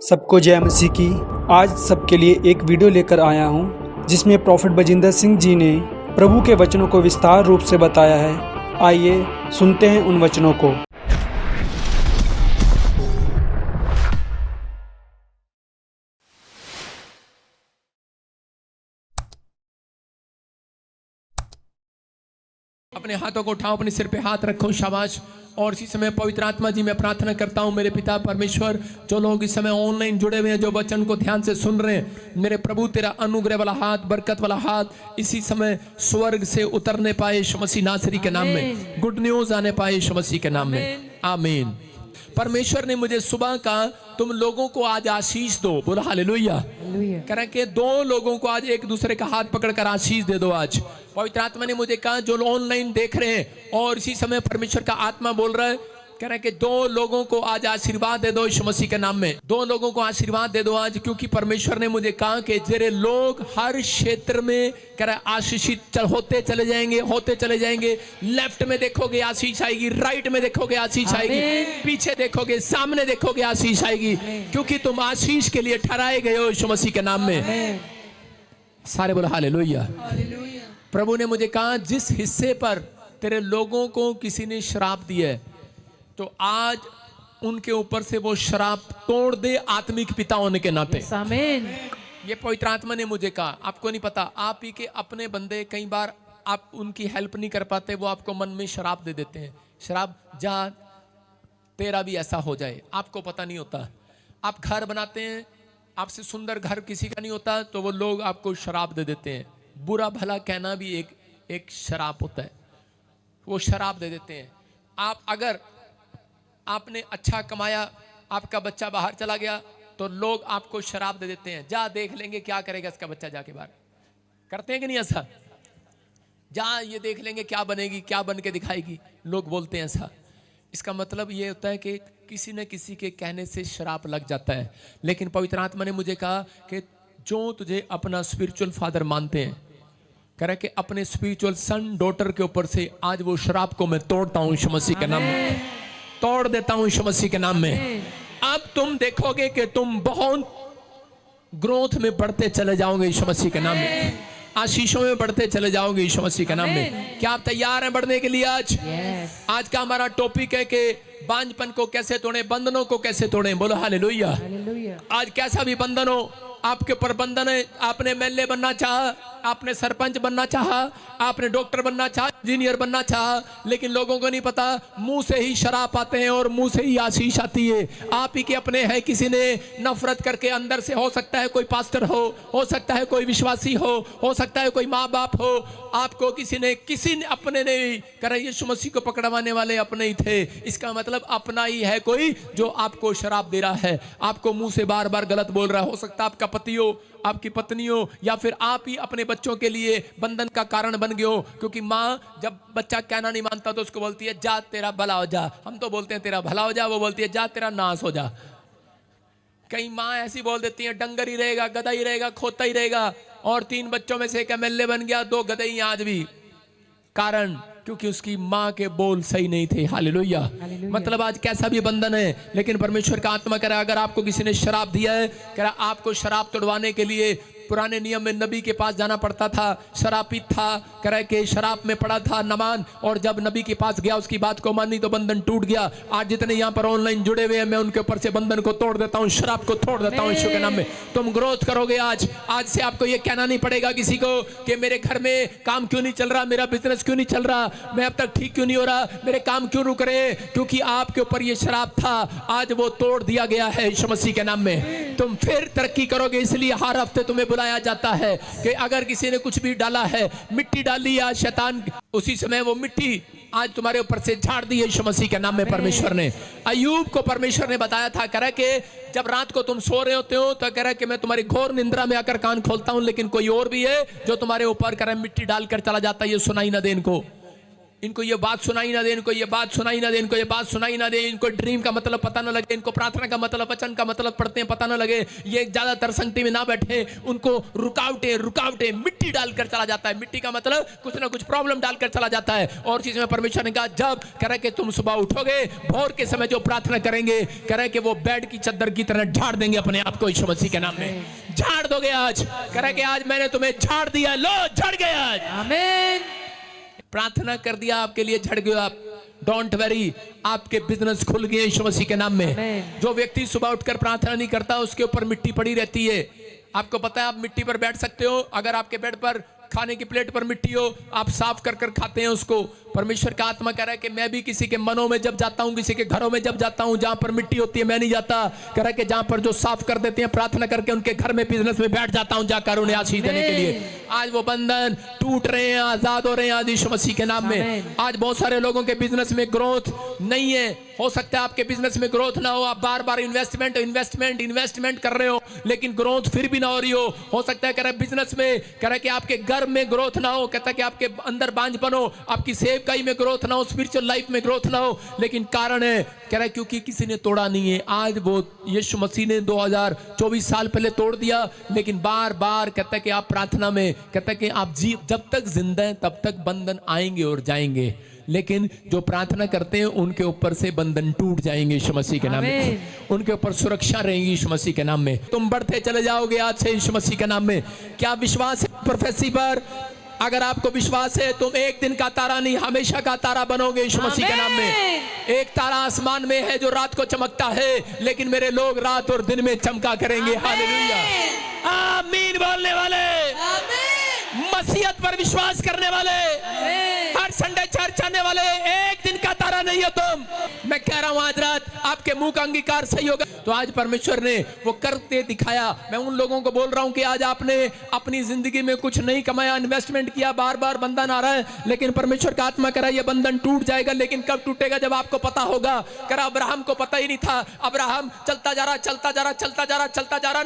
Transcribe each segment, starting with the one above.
सबको जय मसीह की। आज सबके लिए एक वीडियो लेकर आया हूँ जिसमें प्रॉफिट बजिंदर सिंह जी ने प्रभु के वचनों को विस्तार रूप से बताया है। आइए सुनते हैं उन वचनों को। अपने हाथों को उठाओ, अपने सिर पे हाथ रखो, शाबाश। और इसी समय पवित्र आत्मा जी मैं प्रार्थना करता हूँ मेरे पिता परमेश्वर, जो लोग इस समय ऑनलाइन जुड़े हुए हैं, जो वचन को ध्यान से सुन रहे हैं, मेरे प्रभु तेरा अनुग्रह वाला हाथ, बरकत वाला हाथ इसी समय स्वर्ग से उतरने पाए यीशु मसीह नासरी के नाम में। गुड न्यूज आने पाए यीशु मसीह के नाम में, आमीन। परमेश्वर ने मुझे सुबह कहा तुम लोगों को आज आशीष दो, बोला हालेलुया। कह रहे कि दो लोगों को आज एक दूसरे का हाथ पकड़कर आशीष दे दो। आज पवित्र आत्मा ने मुझे कहा जो ऑनलाइन देख रहे हैं और इसी समय परमेश्वर का आत्मा बोल रहा है, कह रहे कि दो लोगों को आज आशीर्वाद दे दो यीशु मसीह के नाम में। दो लोगों को आशीर्वाद दे दो आज, क्योंकि परमेश्वर ने मुझे कहा कि तेरे लोग हर क्षेत्र में कह रहे आशीषित होते चले जाएंगे, होते चले जाएंगे। लेफ्ट में देखोगे आशीष आएगी, राइट में देखोगे आशीष आएगी, पीछे देखोगे, सामने देखोगे आशीष आएगी, क्योंकि तुम आशीष के लिए ठहराए गए हो यीशु मसीह के नाम में। सारे बोलो हालेलुया। प्रभु ने मुझे कहा जिस हिस्से पर तेरे लोगों को किसी ने श्राप दिया है, तो आज उनके ऊपर से वो श्राप तोड़ दे आत्मिक पिता होने के नाते। आमीन। ये पवित्र आत्मा ने मुझे कहा। आपको नहीं पता, आप ही के अपने बंदे कई बार आप उनकी हेल्प नहीं कर पाते, वो आपको मन में श्राप दे देते हैं। श्राप जा तेरा भी ऐसा हो जाए, आपको पता नहीं होता। आप घर बनाते हैं, आपसे सुंदर घर किसी का नहीं होता, तो वो लोग आपको श्राप दे देते हैं। बुरा भला कहना भी एक श्राप होता है, वो श्राप दे देते हैं। आप अगर आपने अच्छा कमाया, आपका बच्चा बाहर चला गया, तो लोग आपको शराब दे देते हैं। जा देख लेंगे क्या करेगा इसका बच्चा जाके बाहर, करते हैं कि नहीं ऐसा? जा ये देख लेंगे क्या बनेगी, क्या बन के दिखाएगी, लोग बोलते हैं ऐसा। इसका मतलब ये होता है कि किसी न किसी के कहने से शराब लग जाता है। लेकिन पवित्र आत्मा ने मुझे कहा कि जो तुझे अपना स्पिरिचुअल फादर मानते हैं, कह रहे कि अपने स्पिरिचुअल सन डॉटर के ऊपर से आज वो शराब को मैं तोड़ता हूं यीशु मसीह के नाम में, तोड़ देता हूं यीशु मसीह के नाम में। अब तुम देखोगे कि तुम बहुत ग्रोथ में बढ़ते चले जाओगे यीशु मसीह के नाम में, आशीषों में बढ़ते चले जाओगे यीशु मसीह के नाम में। क्या आप तैयार हैं बढ़ने के लिए? आज का हमारा टॉपिक है कि बांझपन को कैसे तोड़ें, बंधनों को कैसे तोड़ें। बोलो हालेलुया। आज कैसा भी बंधन हो आपके ऊपर बंधन है, आपने एमएलए बनना चाहा, आपने सरपंच बनना चाहा, आपने डॉक्टर बनना चाहा, इंजीनियर बनना चाहा, लेकिन लोगों को नहीं पता मुंह से ही शराब आते हैं और मुंह से ही आशीष आती है। आप ही के अपने हैं, किसी ने नफरत करके अंदर से, हो सकता है कोई पास्टर हो सकता है कोई विश्वासी हो सकता है कोई माँ बाप हो, आपको किसी ने अपने ने कर यीशु मसीह को पकड़वाने वाले अपने ही थे। इसका मतलब अपना ही है कोई जो आपको शराब दे रहा है, आपको मुंह से बार बार गलत बोल रहा है। हो सकता है आपका पति हो, आपकी पत्नी हो, या फिर आप ही अपने बच्चों के लिए बंधन का कारण बन गए हो। क्योंकि माँ जब बच्चा कहना नहीं मानता तो उसको बोलती है जा तेरा भला हो जा। हम तो बोलते हैं तेरा भला हो जा, वो बोलती है जा तेरा नाश हो जा। कई माँ ऐसी बोल देती है डंगर ही रहेगा, गधा ही रहेगा, खोता ही रहेगा। और 3 बच्चों में से एक एमएलए बन गया, 2 गधे ही आज भी। कारण क्योंकि उसकी माँ के बोल सही नहीं थे। हालेलुया। मतलब आज कैसा भी बंधन है, लेकिन परमेश्वर का आत्मा कह रहा है अगर आपको किसी ने शराब दिया है, कह रहा आपको शराब तोड़वाने के लिए पुराने नियम में नबी के पास जाना पड़ता था। शराबी था, कह रहा कि शराब में पड़ा था नामान, और जब नबी के पास गया उसकी बात को मानी तो बंधन टूट गया। आज जितने यहाँ पर ऑनलाइन जुड़े हुए हैं, मैं उनके ऊपर से बंधन को तोड़ देता हूँ, शराब को तोड़ देता हूँ यीशु के नाम में। तुम ग्रोथ करोगे आज से आपको ये कहना नहीं पड़ेगा किसी को कि मेरे घर में काम क्यों नहीं चल रहा, मेरा बिजनेस क्यों नहीं चल रहा, मैं अब तक ठीक क्यों नहीं हो रहा, मेरे काम क्यों रुक रहे, क्योंकि आपके ऊपर ये शराब था, आज वो तोड़ दिया गया है यीशु मसीह के नाम में। तुम फिर तरक्की करोगे। इसलिए हर हफ्ते तुम्हें बुलाया जाता है कि अगर किसी ने कुछ भी डाला है, मिट्टी डाली या शैतान, उसी समय वो मिट्टी आज तुम्हारे ऊपर से झाड़ दी है यीशु मसीह के नाम में। परमेश्वर ने अय्यूब को परमेश्वर ने बताया था, कह रहा कि जब रात को तुम सो रहे होते हो तो कह रहा कि मैं तुम्हारी घोर निंद्रा में आकर कान खोलता हूं, लेकिन कोई और भी है जो तुम्हारे ऊपर कह रहा मिट्टी डालकर चला जाता है, ये सुनाई ना दे इनको। इनको ये बात सुनाई ना दे, इनको ये बात सुनाई ना दे, इनको ये बात सुनाई ना दे, इनको ड्रीम का मतलब पता ना लगे, इनको प्रार्थना का मतलब, वचन का मतलब पढ़ते हैं पता ना लगे, ये ज्यादातर संगति में ना बैठे, उनको रुकावटें मिट्टी डालकर चला जाता है। मिट्टी का मतलब कुछ ना कुछ प्रॉब्लम डालकर चला जाता है। और चीज में परमेश्वर ने कहा जब कह कि तुम सुबह उठोगे, भोर के समय जो प्रार्थना करेंगे, कह रहे कि वो बेड की चद्दर की तरह झाड़ देंगे अपने आप को यीशु मसीह के नाम में। झाड़ दोगे आज, कह रहे कि आज मैंने तुम्हें झाड़ दिया, लो झड़ गए आज। आमीन। प्रार्थना कर दिया, आपके लिए झड़ गए आप। डोंट वरी, आपके बिजनेस खुल गए यीशु मसीह के नाम में। जो व्यक्ति सुबह उठकर प्रार्थना नहीं करता, उसके ऊपर मिट्टी पड़ी रहती है। आपको पता है आप मिट्टी पर बैठ सकते हो, अगर आपके बेड पर खाने की प्लेट पर मिट्टी हो, आप साफ कर कर खाते हैं उसको। परमेश्वर का आत्मा कह रहा है कि मैं भी किसी के मनों में जब जाता हूं, किसी के घरों में जब जाता हूं, जहां पर मिट्टी होती है मैं नहीं जाता। कह रहा है कि जहां पर जो साफ कर देते हैं प्रार्थना करके, उनके घर में बिजनेस में बैठ जाता हूं जाकर उन्हें आशीष देने के लिए। आज वो बंधन टूट रहे हैं, आजाद हो रहे हैं आज यीशु मसीह के नाम में। आज बहुत सारे लोगों के बिजनेस में ग्रोथ नहीं है। हो सकता है आपके बिजनेस में ग्रोथ ना हो, आप बार बार इन्वेस्टमेंट कर रहे हो, लेकिन ग्रोथ फिर भी ना हो रही हो सकता है कह रहा है बिजनेस में, कह रहा है कि आपके घर में ग्रोथ ना हो, कहता है कि आपके अंदर बांझपन हो, आपकी सेवकाई में ग्रोथ ना हो, स्पिरिचुअल लाइफ में ग्रोथ ना हो। लेकिन कारण है, कह रहा है क्योंकि किसी ने तोड़ा नहीं है। आज वो यीशु मसीह ने 2024 साल पहले तोड़ दिया, लेकिन बार बार कहता है कि आप प्रार्थना में, कहता है कि आप जब तक जिंदा हैं तब तक बंधन आएंगे और जाएंगे, लेकिन जो प्रार्थना करते हैं उनके ऊपर से बंधन टूट जाएंगे यीशु मसीह के नाम में। उनके ऊपर सुरक्षा रहेगी यीशु मसीह के नाम में। तुम बढ़ते चले जाओगे आज से यीशु मसीह के नाम में। क्या विश्वास है प्रोफेसी पर? अगर आपको विश्वास है, तुम एक दिन का तारा नहीं, हमेशा का तारा बनोगे यीशु मसीह के नाम में। एक तारा आसमान में है जो रात को चमकता है, लेकिन मेरे लोग रात और दिन में चमका करेंगे। हालेलुया, आमीन बोलने वाले, मसीहत पर विश्वास करने वाले, हर संडे चर्च आने वाले, एक दिन का तारा नहीं हो तुम। मैं कह रहा हूं आज रात आपके मुंह का अंगीकार सही होगा। तो आज परमेश्वर ने वो करते दिखाया। मैं उन लोगों को बोल रहा हूं कि आज आपने अपनी जिंदगी में कुछ नहीं कमाया, इन्वेस्टमेंट किया, बार बार बंधन आ रहा है, लेकिन परमेश्वर का आत्मा कह रहा है ये बंधन टूट जाएगा। लेकिन कब टूटेगा? जब आपको पता होगा। कह रहा अब्राहम को पता ही नहीं था। अब्राहम चलता जा रहा,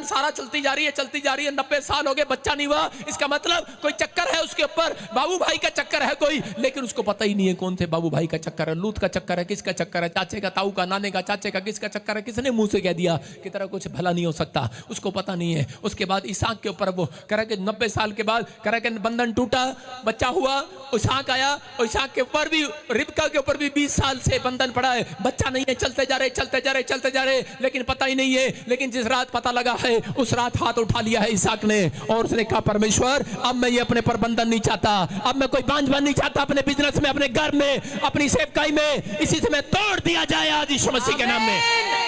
सारा चलती जा रही है, 90 साल हो गए, बच्चा नहीं हुआ। इसका मतलब कोई चक्कर है उसके ऊपर, बाबू भाई का चक्कर है कोई, लेकिन उसको पता ही नहीं है कौन से बाबू भाई का चक्कर है, लूत का चक्कर है, किसका चक्कर है, चाचे का, ताऊ का, नाने का, चाचे का, किसका चक्कर है, किसने मुंह से कह दिया कि तेरा कुछ भला नहीं हो सकता, उसको पता नहीं है। उसके बाद इसहाक के ऊपर वो कह रहा कि 90 साल के बाद कह रहा कि बंधन टूटा, बच्चा हुआ, इसहाक आया, और इसहाक के ऊपर भी, रिबका के ऊपर भी 20 साल से बंधन पड़ा है, बच्चा नहीं है, चलते जा रहे, लेकिन पता ही नहीं है। लेकिन जिस रात पता लगा है, उस रात हाथ उठा लिया है इसहाक ने, और उसने कहा परमेश्वर अब मैं ये अपने पर बंधन नहीं चाहता, अब मैं कोई बांझपन नहीं चाहता अपने बिजनेस में, अपने घर में, अपनी सेवकाई में, इसी से मैं तोड़ दिया जाए आज यीशु मसीह के नाम में।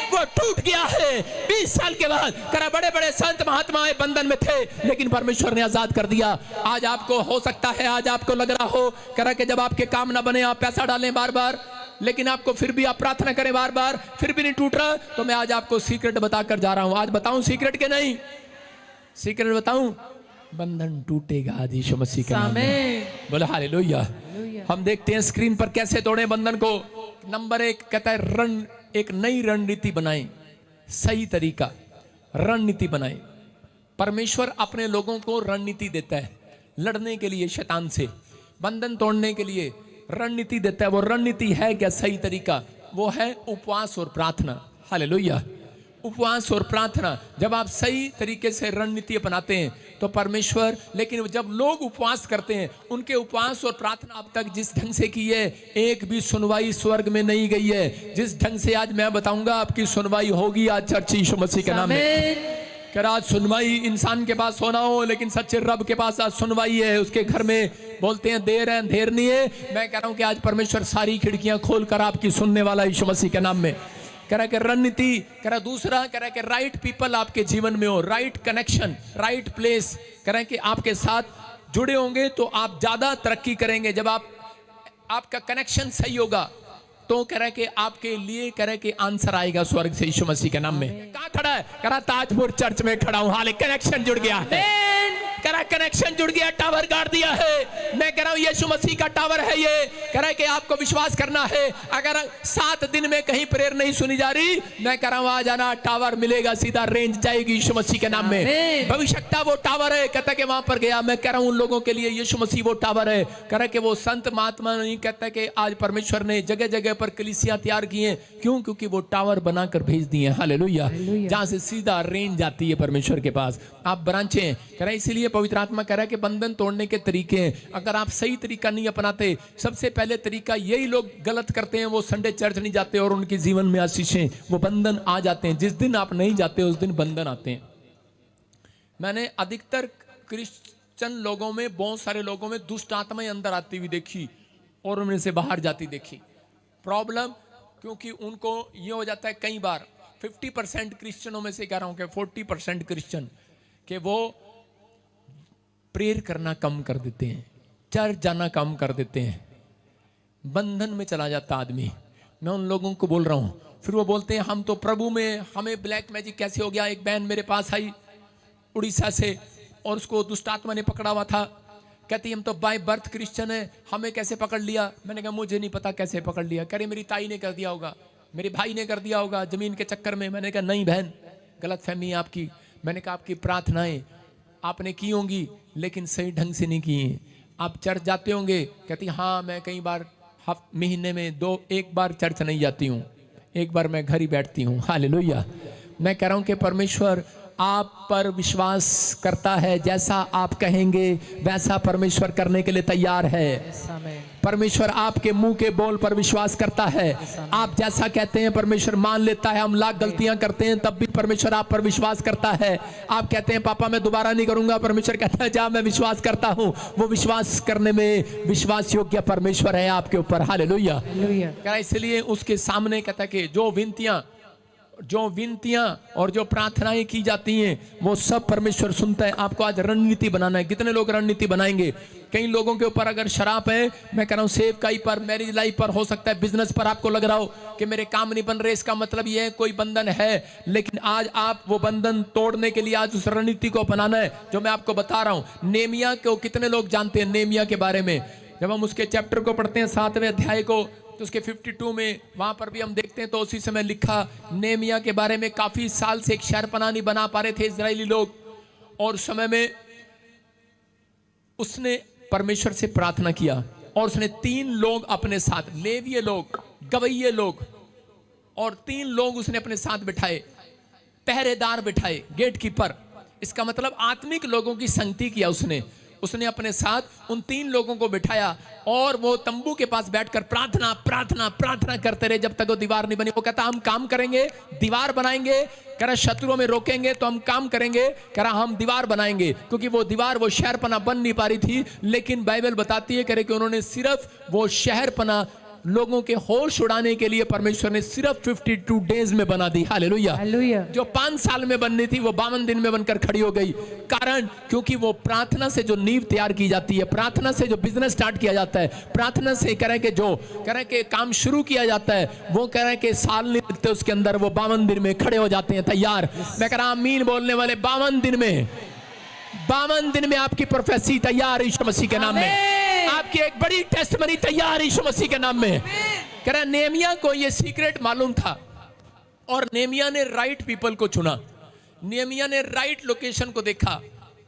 वो टूट गया है 20 साल के बाद। करा बड़े बड़े संत महात्माएं बंधन में थे, लेकिन परमेश्वर ने आजाद कर दिया। आज आपको हो सकता है, आज आपको लग रहा हो करा कि जब आपके काम ना बने आप पैसा डालें बार बार, लेकिन आपको फिर भी आप प्रार्थना करें बार बार, फिर भी नहीं टूट रहा, तो मैं आज आपको सीक्रेट बताकर जा रहा हूं। आज बताऊं सीक्रेट के नहीं? सीक्रेट बताऊं? बंधन टूटेगा आज यीशु मसीह के नाम में। बोलो हालेलुया। हम देखते हैं स्क्रीन पर कैसे तोड़े बंधन को। नंबर 1 कहता है एक नई रणनीति बनाएं, सही तरीका, रणनीति बनाएं। परमेश्वर अपने लोगों को रणनीति देता है लड़ने के लिए, शैतान से बंधन तोड़ने के लिए रणनीति देता है। वो रणनीति है क्या? सही तरीका, वो है उपवास और प्रार्थना। हालेलुया। उपवास और प्रार्थना, जब आप सही तरीके से रणनीति अपनाते हैं तो परमेश्वर, लेकिन जब लोग उपवास करते हैं, उनके उपवास और प्रार्थना अब तक जिस ढंग से की है, एक भी सुनवाई स्वर्ग में नहीं गई है। जिस ढंग से आज मैं बताऊंगा आपकी सुनवाई होगी आज चर्च यीशु मसीह के नाम में। कर आज सुनवाई इंसान के पास होना हो, लेकिन सच्चे रब के पास आज सुनवाई है। उसके घर में बोलते हैं देर है, देर नहीं है। मैं कह रहा हूं कि आज परमेश्वर सारी खिड़कियां खोलकर आपकी सुनने वाला यीशु मसीह के नाम में। कह रहा कि रणनीति, कह रहा दूसरा, कह रहा कि राइट पीपल आपके जीवन में हो, राइट कनेक्शन, राइट प्लेस, कह रहा कि आपके साथ जुड़े होंगे तो आप ज्यादा तरक्की करेंगे। जब आपका कनेक्शन सही होगा तो कह रहा कि आपके लिए कह रहा कि आंसर आएगा स्वर्ग से यीशु मसीह के नाम में। कहां खड़ा है? कह रहा ताजपुर चर्च में खड़ा हूं। हाले कनेक्शन जुड़ गया है। कह रहा कनेक्शन जुड़ गया, टावर गाड़ दिया है। मैं कह रहा हूं यीशु मसीह का टावर है ये। कह रहा है कि आपको विश्वास करना है। अगर 7 दिन में कहीं प्रेयर नहीं सुनी जा रही, मैं कह रहा हूं आ जाना, टावर मिलेगा, सीधा रेंज जाएगी यीशु मसीह के नाम में। भविष्यता वो टावर है। कहता है कि वहां पर गया। मैं कह रहा हूं उन लोगों के लिए यीशु मसीह वो टावर है। कह रहा है कि वो संत महात्मा नहीं, कहता है कि आज परमेश्वर ने जगह जगह पर कलीसिया तैयार की हैं। क्यों? क्योंकि वो टावर बनाकर भेज दिए। हालेलुया। जहां से सीधा रेंज जाती है परमेश्वर के पास। आप ब्रांचें हैं। कह रहा है इसलिए पवित्र आत्मा कह रहा है कि बंधन तोड़ने के तरीके हैं। अगर आप सही तरीका नहीं अपनाते, सबसे पहले तरीका यही लोग गलत करते हैं, वो संडे चर्च नहीं जाते और उनके जीवन में आशीषें, वो बंधन आ जाते हैं। जिस दिन आप नहीं जाते उस दिन बंधन आते हैं। मैंने अधिकतर क्रिश्चियन लोगों में, बहुत सारे लोगों में दुष्ट आत्माएं अंदर आती हुई देखी और उनमें से बाहर जाती देखी। प्रॉब्लम क्योंकि उनको ये हो जाता है, कई बार 50% क्रिश्चियनों में से कह रहा हूं कि 40% क्रिश्चियन कि वो प्रेयर करना कम कर देते हैं, चर्च जाना कम कर देते हैं, बंधन में चला जाता आदमी। मैं उन लोगों को बोल रहा हूं, फिर वो बोलते हैं हम तो प्रभु में, हमें ब्लैक मैजिक कैसे हो गया। एक बहन मेरे पास आई उड़ीसा से और उसको दुष्ट आत्मा ने पकड़ा हुआ था। कहती हम तो बाय बर्थ क्रिश्चियन है, हमें कैसे पकड़ लिया। मैंने कहा मुझे नहीं पता कैसे पकड़ लिया। कह रही मेरी ताई ने कर दिया होगा, मेरे भाई ने कर दिया होगा जमीन के चक्कर में। मैंने कहा नहीं बहन, गलत फहमी है आपकी। मैंने कहा आपकी प्रार्थनाएं आपने की होंगी लेकिन सही ढंग से नहीं की हैं। आप चर्च जाते होंगे। कहती हाँ मैं कई बार महीने में एक बार चर्च नहीं जाती हूँ, एक बार मैं घर ही बैठती हूँ। हालेलुया। मैं कह रहा हूँ कि परमेश्वर आप पर विश्वास करता है। जैसा आप कहेंगे वैसा परमेश्वर करने के लिए तैयार है। परमेश्वर आपके मुंह के बोल पर विश्वास करता है। आप जैसा कहते हैं परमेश्वर मान लेता है। हम लाख गलतियां करते हैं तब भी परमेश्वर आप पर विश्वास करता है। आप कहते हैं पापा मैं दोबारा नहीं करूंगा, परमेश्वर कहता है जा मैं विश्वास करता हूं। वो विश्वास करने में विश्वास योग्य परमेश्वर है आपके ऊपर। हालेलुया। इसलिए उसके सामने कहता है कि जो विनतियां और जो प्रार्थनाएं की जाती हैं वो सब परमेश्वर सुनता है। आपको आज रणनीति बनाना है। कितने लोग रणनीति बनाएंगे? कई लोगों के ऊपर अगर शराब है, मैं कह रहा हूं सेवकाई पर, मैरिज लाइफ पर, हो सकता है बिजनेस पर आपको लग रहा हो कि मेरे काम नहीं बन रहे, इसका मतलब ये है कोई बंधन है। लेकिन आज आप वो बंधन तोड़ने के लिए आज उस रणनीति को अपनाना है जो मैं आपको बता रहा हूं। नेमिया को कितने लोग जानते हैं? नेमिया के बारे में जब हम उसके चैप्टर को पढ़ते हैं 7वें अध्याय को, तो उसके 52 में वहां पर भी हम देखते हैं तो उसी समय लिखा नेमिया के बारे में। काफी साल से एक शहरपनाह नहीं बना पा रहे थे इजरायली लोग, और उस समय में उसने परमेश्वर से प्रार्थना किया और उसने 3 लोग अपने साथ, लेवीय लोग, गवैये लोग, और 3 लोग उसने अपने साथ बिठाए, पहरेदार बिठाए, गेट कीपर। इसका मतलब आत्मिक लोगों की संगति किया उसने अपने साथ उन 3 लोगों को बिठाया और वो तंबू के पास बैठकर प्रार्थना प्रार्थना प्रार्थना करते रहे जब तक वो दीवार नहीं बनी। वो कहता हम काम करेंगे, दीवार बनाएंगे। कह रहा शत्रुओं में रोकेंगे तो हम काम करेंगे। कह रहा हम दीवार बनाएंगे, क्योंकि वो दीवार, वो शहरपना बन नहीं पा रही थी। लेकिन बाइबल बताती है कह रहे कि उन्होंने सिर्फ वो शहरपना लोगों के होश उड़ाने के लिए परमेश्वर ने सिर्फ 52 डेज में बना दी। हालेलुया। जो 5 साल में बननी थी वो 52 दिन में बनकर खड़ी हो गई। कारण क्योंकि वो प्रार्थना से जो नींव तैयार की जाती है, प्रार्थना से जो बिजनेस स्टार्ट किया जाता है, प्रार्थना से कह रहे कि काम शुरू किया जाता है, वो कह रहे कि साल नहीं लगते उसके अंदर, वो 52 दिन में खड़े हो जाते हैं तैयार। मैं कह रहा आमीन बोलने वाले 52 दिन में आपकी प्रोफेसी तैयार यीशु मसीह के नाम में। आपकी एक बड़ी टेस्टमनी तैयार यीशु मसीह के नाम में। कह रहा नेमिया को ये सीक्रेट मालूम था और नेमिया ने राइट पीपल को चुना। नेमिया ने राइट लोकेशन को देखा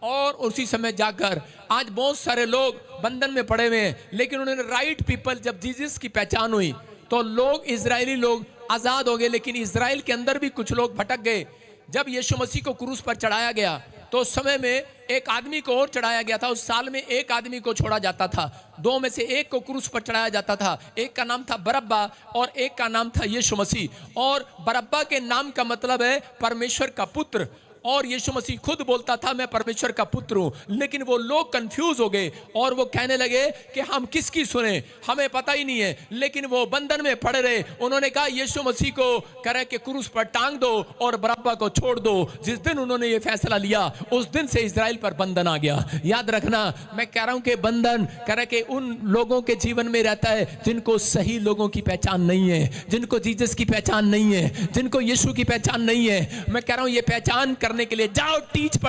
और उसी समय जाकर, आज बहुत सारे लोग बंधन में पड़े हुए हैं, लेकिन उन्होंने राइट पीपल, जब जीसस की पहचान हुई तो लोग, इजरायली लोग आजाद हो गए। लेकिन इजराइल के अंदर भी कुछ लोग भटक गए। जब यीशु मसीह को क्रूस पर चढ़ाया गया तो उस समय में एक आदमी को और चढ़ाया गया था। उस साल में एक आदमी को छोड़ा जाता था, 2 में से एक को क्रूस पर चढ़ाया जाता था। एक का नाम था बरअब्बा और एक का नाम था यीशु मसीह। और बरअब्बा के नाम का मतलब है परमेश्वर का पुत्र, और यीशु मसीह खुद बोलता था मैं परमेश्वर का पुत्र हूं। लेकिन वो लोग कंफ्यूज हो गए और वो कहने लगे कि हम किसकी सुने, हमें पता ही नहीं है। लेकिन वो बंधन में पड़े रहे। उन्होंने कहा यीशु मसीह को करे कि क्रूस पर टांग दो और बरअब्बा को छोड़ दो। जिस दिन उन्होंने ये फैसला लिया उस दिन से इजराइल पर बंधन आ गया। याद रखना, मैं कह रहा हूं कि बंधन करे कि उन लोगों के जीवन में रहता है जिनको सही लोगों की पहचान नहीं है, जिनको जीसस की पहचान नहीं है, जिनको यीशु की पहचान नहीं है। मैं कह रहा हूं ये पहचान करने करने के लिए जाओ,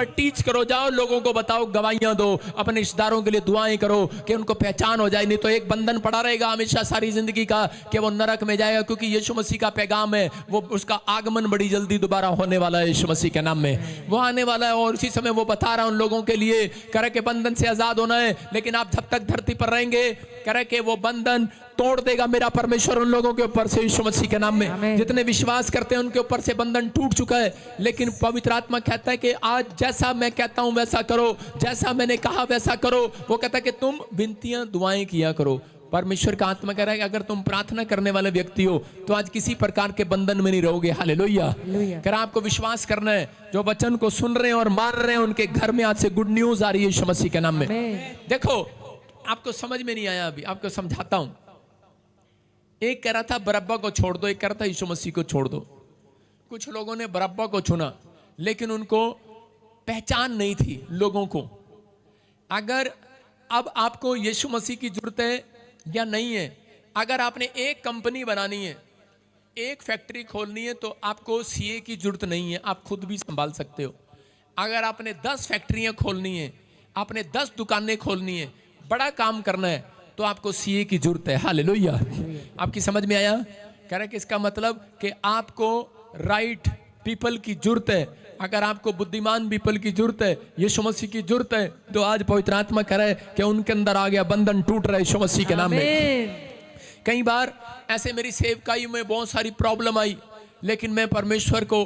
टीच करो, जाओ लोगों को बताओ, गवाहियां दो, अपने रिश्तेदारों के लिए दुआएं करो कि उनको पहचान हो जाए। नहीं तो एक बंधन पड़ा रहेगा हमेशा सारी जिंदगी का कि वो नरक में जाएगा, क्योंकि यीशु मसीह का पैगाम है, वो उसका आगमन बड़ी जल्दी दोबारा होने वाला है यीशु मसीह के नाम में, वो आने वाला है। और उसी समय वो बता रहा है उन लोगों के लिए करे के बंधन से आजाद होना है, लेकिन आप जब तक धरती पर रहेंगे करे के वो बंधन तोड़ देगा मेरा परमेश्वर उन लोगों के ऊपर से यीशु मसीह के नाम में। जितने विश्वास करते हैं उनके ऊपर से बंधन टूट चुका है, लेकिन पवित्र आत्मा कहता है कि आज जैसा मैं कहता हूं वैसा करो, जैसा मैंने कहा वैसा करो। वो कहता है कि तुम विनतियां दुआएं किया करो। परमेश्वर का आत्मा कह रहा है कि अगर तुम प्रार्थना करने वाले व्यक्ति हो तो आज किसी प्रकार के बंधन में नहीं रहोगे। हालेलुया। अगर आपको विश्वास करना है, जो वचन को सुन रहे हैं और मान रहे हैं, उनके घर में आज से गुड न्यूज आ रही है यीशु मसीह के नाम में। देखो, आपको समझ में नहीं आया, अभी आपको समझाता हूं। एक कह रहा था बरब्बा को छोड़ दो, एक कह रहा था यीशु मसीह को छोड़ दो। कुछ लोगों ने बरब्बा को चुना, लेकिन उनको पहचान नहीं थी लोगों को। अगर अब आपको यीशु मसीह की जरूरत है या नहीं है, अगर आपने एक कंपनी बनानी है, एक फैक्ट्री खोलनी है, तो आपको सीए की जरूरत नहीं है, आप खुद भी संभाल सकते हो। अगर आपने 10 फैक्ट्रियां खोलनी है, आपने 10 दुकानें खोलनी है, बड़ा काम करना है, तो आपको सीए की जरूरत है। हालेलुया। आपकी समझ में आया? कह रहे कि इसका मतलब कि आपको राइट पीपल की जरूरत है। अगर आपको बुद्धिमान पीपल की जरूरत है, यीशु मसीह की जरूरत है, तो आज पवित्र आत्मा कह रहा है कि उनके अंदर आ गया बंधन, टूट रहा है यीशु मसीह के नाम में। कई बार ऐसे मेरी सेवकाई में बहुत सारी प्रॉब्लम आई, लेकिन मैं परमेश्वर को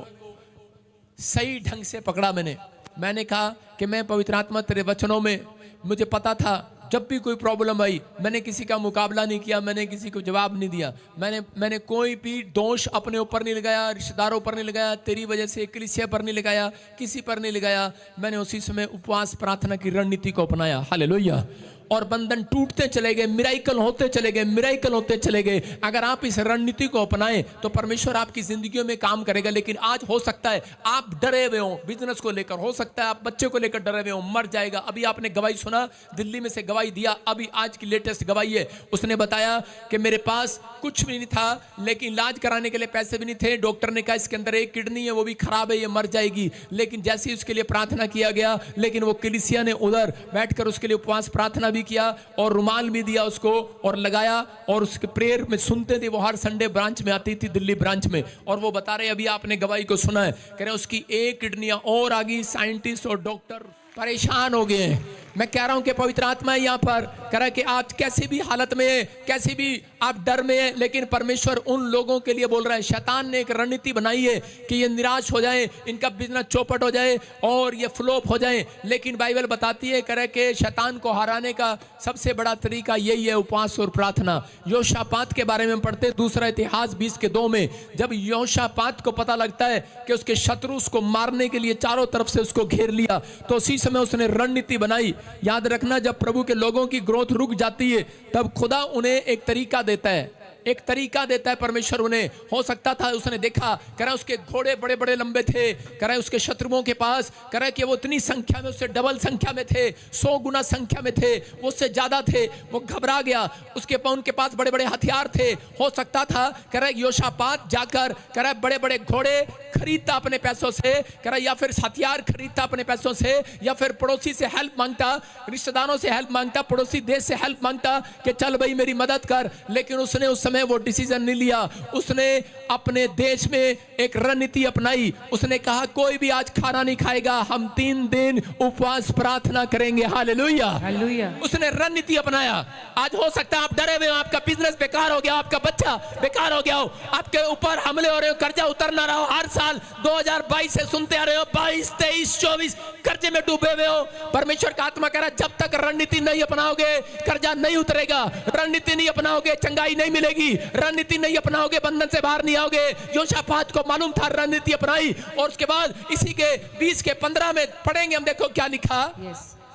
सही ढंग से पकड़ा। मैंने कहा कि मैं पवित्र आत्मा तेरे वचनों में, मुझे पता था जब भी कोई प्रॉब्लम आई, मैंने किसी का मुकाबला नहीं किया, मैंने किसी को जवाब नहीं दिया, मैंने कोई भी दोष अपने ऊपर नहीं लगाया, रिश्तेदारों पर नहीं लगाया, तेरी वजह से कलीसिया पर नहीं लगाया, किसी पर नहीं लगाया। मैंने उसी समय उपवास प्रार्थना की रणनीति को अपनाया। हालेलुया। और बंधन टूटते चले गए, मिराइकल होते चले गए, मिराइकल होते चले गए। अगर आप इस रणनीति को अपनाएं तो परमेश्वर आपकी जिंदगियों में काम करेगा। लेकिन आज हो सकता है आप डरे हुए हो बिजनेस को लेकर, हो सकता है आप बच्चे को लेकर डरे हुए हो, मर जाएगा। अभी आपने गवाही सुना, दिल्ली में से गवाही दिया, अभी आज की लेटेस्ट गवाही है। उसने बताया कि मेरे पास कुछ भी नहीं था, लेकिन इलाज कराने के लिए पैसे भी नहीं थे। डॉक्टर ने कहा इसके अंदर एक किडनी है, वो भी खराब है, ये मर जाएगी। लेकिन जैसे ही उसके लिए प्रार्थना किया गया, लेकिन वो कलीसिया ने उधर बैठकर उसके लिए उपवास प्रार्थना भी किया और रुमाल भी दिया उसको और लगाया, और उसके प्रेयर में सुनते थे। वो हर संडे ब्रांच में आती थी, दिल्ली ब्रांच में, और वो बता रहे अभी आपने गवाही को सुना है, कह रहे उसकी एक किडनियां और आ गई। साइंटिस्ट और डॉक्टर परेशान हो गए हैं। मैं कह रहा हूं कि पवित्र आत्मा यहाँ पर कह रहा है कि आज कैसी भी हालत में है, कैसी भी आप डर में है, लेकिन परमेश्वर उन लोगों के लिए बोल रहा है। शैतान ने एक रणनीति बनाई है कि ये निराश हो जाए, इनका बिजनेस चौपट हो जाए और ये फ्लॉप हो जाए। लेकिन बाइबल बताती है कह रहा है कि शैतान को हराने का सबसे बड़ा तरीका यही है, उपवास और प्रार्थना। योशापात के बारे में पढ़ते दूसरा इतिहास 20:2 में, जब योशापात को पता लगता है कि उसके शत्रु उसको मारने के लिए चारों तरफ से उसको घेर लिया, तो उसी समय उसने रणनीति बनाई। याद रखना, जब प्रभु के लोगों की ग्रोथ रुक जाती है तब खुदा उन्हें एक तरीका देता है, एक तरीका देता है परमेश्वर उन्हें। हो सकता था उसने देखा, कह रहा उसके घोड़े बड़े बड़े लंबे थे, कह रहा उसके शत्रुओं के पास, कह रहा कि वो इतनी संख्या में, उससे डबल संख्या में थे, 100 गुना संख्या में थे, वो उससे ज्यादा थे। वो घबरा गया, उनके पास बड़े बड़े हथियार थे। हो सकता था कह रहा योशापात जाकर कह रहा बड़े बड़े घोड़े खरीदता अपने पैसों से, कह रहा या फिर हथियार खरीदता अपने पैसों से, या फिर पड़ोसी से हेल्प मांगता, रिश्तेदारों से हेल्प मांगता, पड़ोसी देश से हेल्प मांगता कि चल भाई मेरी मदद कर। लेकिन उसने उस समय वो डिसीजन नहीं लिया। उसने अपने देश में एक रणनीति अपनाई। उसने कहा कोई भी आज खाना नहीं खाएगा, हम 3 दिन उपवास प्रार्थना करेंगे। Hallelujah, hallelujah. उसने रणनीति अपनाया। आज हो सकता है आप डरे हुए हो, आपका बिजनेस बेकार हो गया, आपका बच्चा बेकार हो गया हो, आपके ऊपर हमले हो रहे हो, कर्जा उतर ना रहा हो। हर साल 2022 से सुनते आ रहे हो, 22, 23, 24 कर्जे में डूबे हुए हो। परमेश्वर का आत्मा कह रहा है जब तक रणनीति नहीं अपनाओगे कर्जा नहीं उतरेगा, रणनीति नहीं अपनाओगे चंगाई नहीं मिलेगी, रणनीति नहीं अपनाओगे बंधन से बाहर नहीं आओगे। योशापात को मालूम था, रणनीति अपनाई। और उसके बाद इसी के 20:15 में पढ़ेंगे हम, देखो क्या लिखा।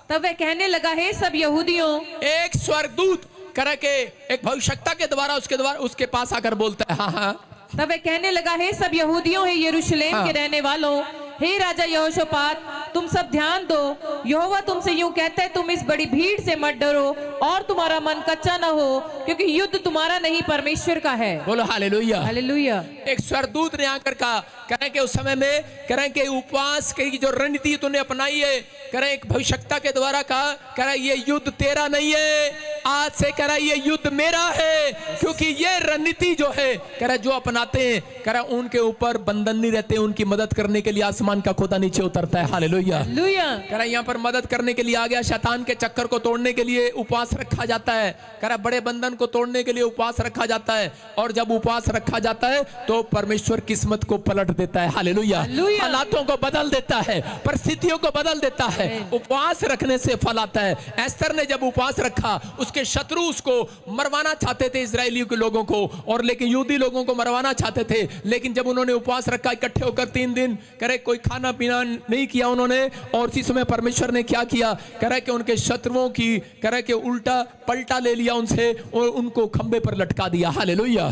तब वह कहने लगा, हे सब यहूदियों, एक स्वर्गदूत कह के एक भविष्यवक्ता के द्वारा उसके पास आकर बोलता है। हाँ। तब वह कहने लगा, हे सब यहूदियों, हे यरूशलेम के रहने वालों, हे राजा यहोशापात, तुम सब ध्यान दो। यहोवा तुमसे यूं कहता है, तुम इस बड़ी भीड़ से मत डरो और तुम्हारा मन कच्चा न हो, क्योंकि युद्ध तुम्हारा नहीं परमेश्वर का है। बोलो हालेलुया। हालेलुया। एक स्वर्गदूत ने आकर कहा, कह रहे कि उस समय में कह रहे कि उपवास की जो रणनीति तूने अपनाई है, कह रहे एक भविष्यवक्ता के द्वारा कहा, कह रहा ये युद्ध तेरा नहीं है, आज से कह रहा ये युद्ध मेरा है। क्योंकि ये रणनीति जो है कह रहा जो अपनाते हैं, कह रहा उनके ऊपर बंधन नहीं रहते, उनकी मदद करने के लिए आसमान का खोदा नीचे उतरता है। हालेलुया। कह रहा यहाँ पर मदद करने के लिए आ गया, शैतान के चक्कर को तोड़ने के लिए उपवास रखा जाता है। कह रहा बड़े बंधन को तोड़ने के लिए उपवास रखा जाता है, और जब उपवास रखा जाता है तो परमेश्वर किस्मत को पलट देता है। हालेलुया। हालातों को बदल देता है, परिस्थितियों को बदल देता है। उपवास रखने से फल आता है। एस्तर ने जब उपवास रखा, उसके शत्रु उसको मरवाना चाहते थे, इजरायलियों के लोगों को, और लेकिन यहूदी लोगों को मरवाना चाहते थे। लेकिन जब उन्होंने उपवास रखा इकट्ठे होकर 3 दिन, करे कोई खाना पीना नहीं किया उन्होंने, और इसी समय परमेश्वर ने क्या किया, करे कि उनके शत्रुओं की करे कि उल्टा पलटा ले लिया उनसे और उनको खंबे पर लटका दिया। हालेलुया।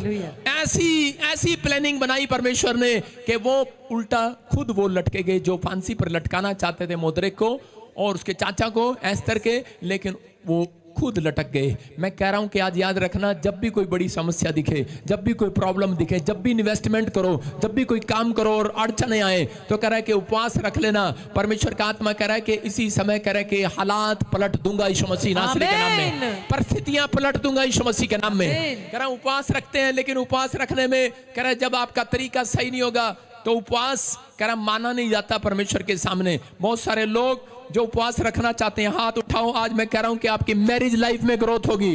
ऐसी प्लानिंग बनाई परमेश्वर ने कि वो उल्टा खुद वो लटके गए, जो फांसी पर लटकाना चाहते थे मोद्रेक को और उसके चाचा को एस्तर के, लेकिन वो खुद लटक गए। मैं कह रहा हूं कि आज याद रखना, जब भी कोई बड़ी समस्या दिखे, जब भी कोई प्रॉब्लम दिखे, जब भी इन्वेस्टमेंट करो, जब भी कोई काम करो और अड़चने आए, तो कह रहा है कि उपवास रख लेना। परमेश्वर का आत्मा कह रहा है कि इसी समय कह रहा है कि हालात पलट दूंगा यीशु मसीह नासरी के नाम में, परिस्थितियां पलट दूंगा यीशु मसीह के नाम में। कह रहा उपवास रखते हैं, लेकिन उपवास रखने में कह रहा है जब आपका तरीका सही नहीं होगा तो उपवास कह रहा माना नहीं जाता परमेश्वर के सामने। बहुत सारे लोग जो उपवास रखना चाहते हैं, हाथ उठाओ। आज मैं कह रहा हूं कि आपकी मैरिज लाइफ में ग्रोथ होगी,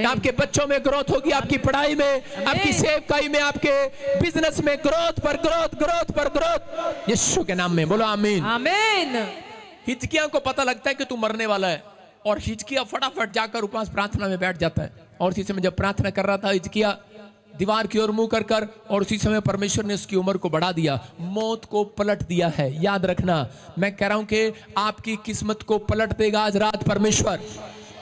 आपके बच्चों में ग्रोथ होगी, आपकी पढ़ाई में, आपकी सेवकाई में, आपके बिजनेस में ग्रोथ पर ग्रोथ, ग्रोथ पर ग्रोथ, यीशु के नाम में। बोलो आमीन। आमीन। हिजकिय्याह को पता लगता है कि तू मरने वाला है, और हिजकिय्याह फटाफट जाकर उपवास प्रार्थना में बैठ जाता है। और इसी समय जब प्रार्थना कर रहा था हिजकिय्याह दीवार की ओर मुंह कर, और उसी समय परमेश्वर ने उसकी उम्र को बढ़ा दिया, मौत को पलट दिया है। याद रखना, मैं कह रहा हूं कि आपकी किस्मत को पलट देगा आज रात परमेश्वर।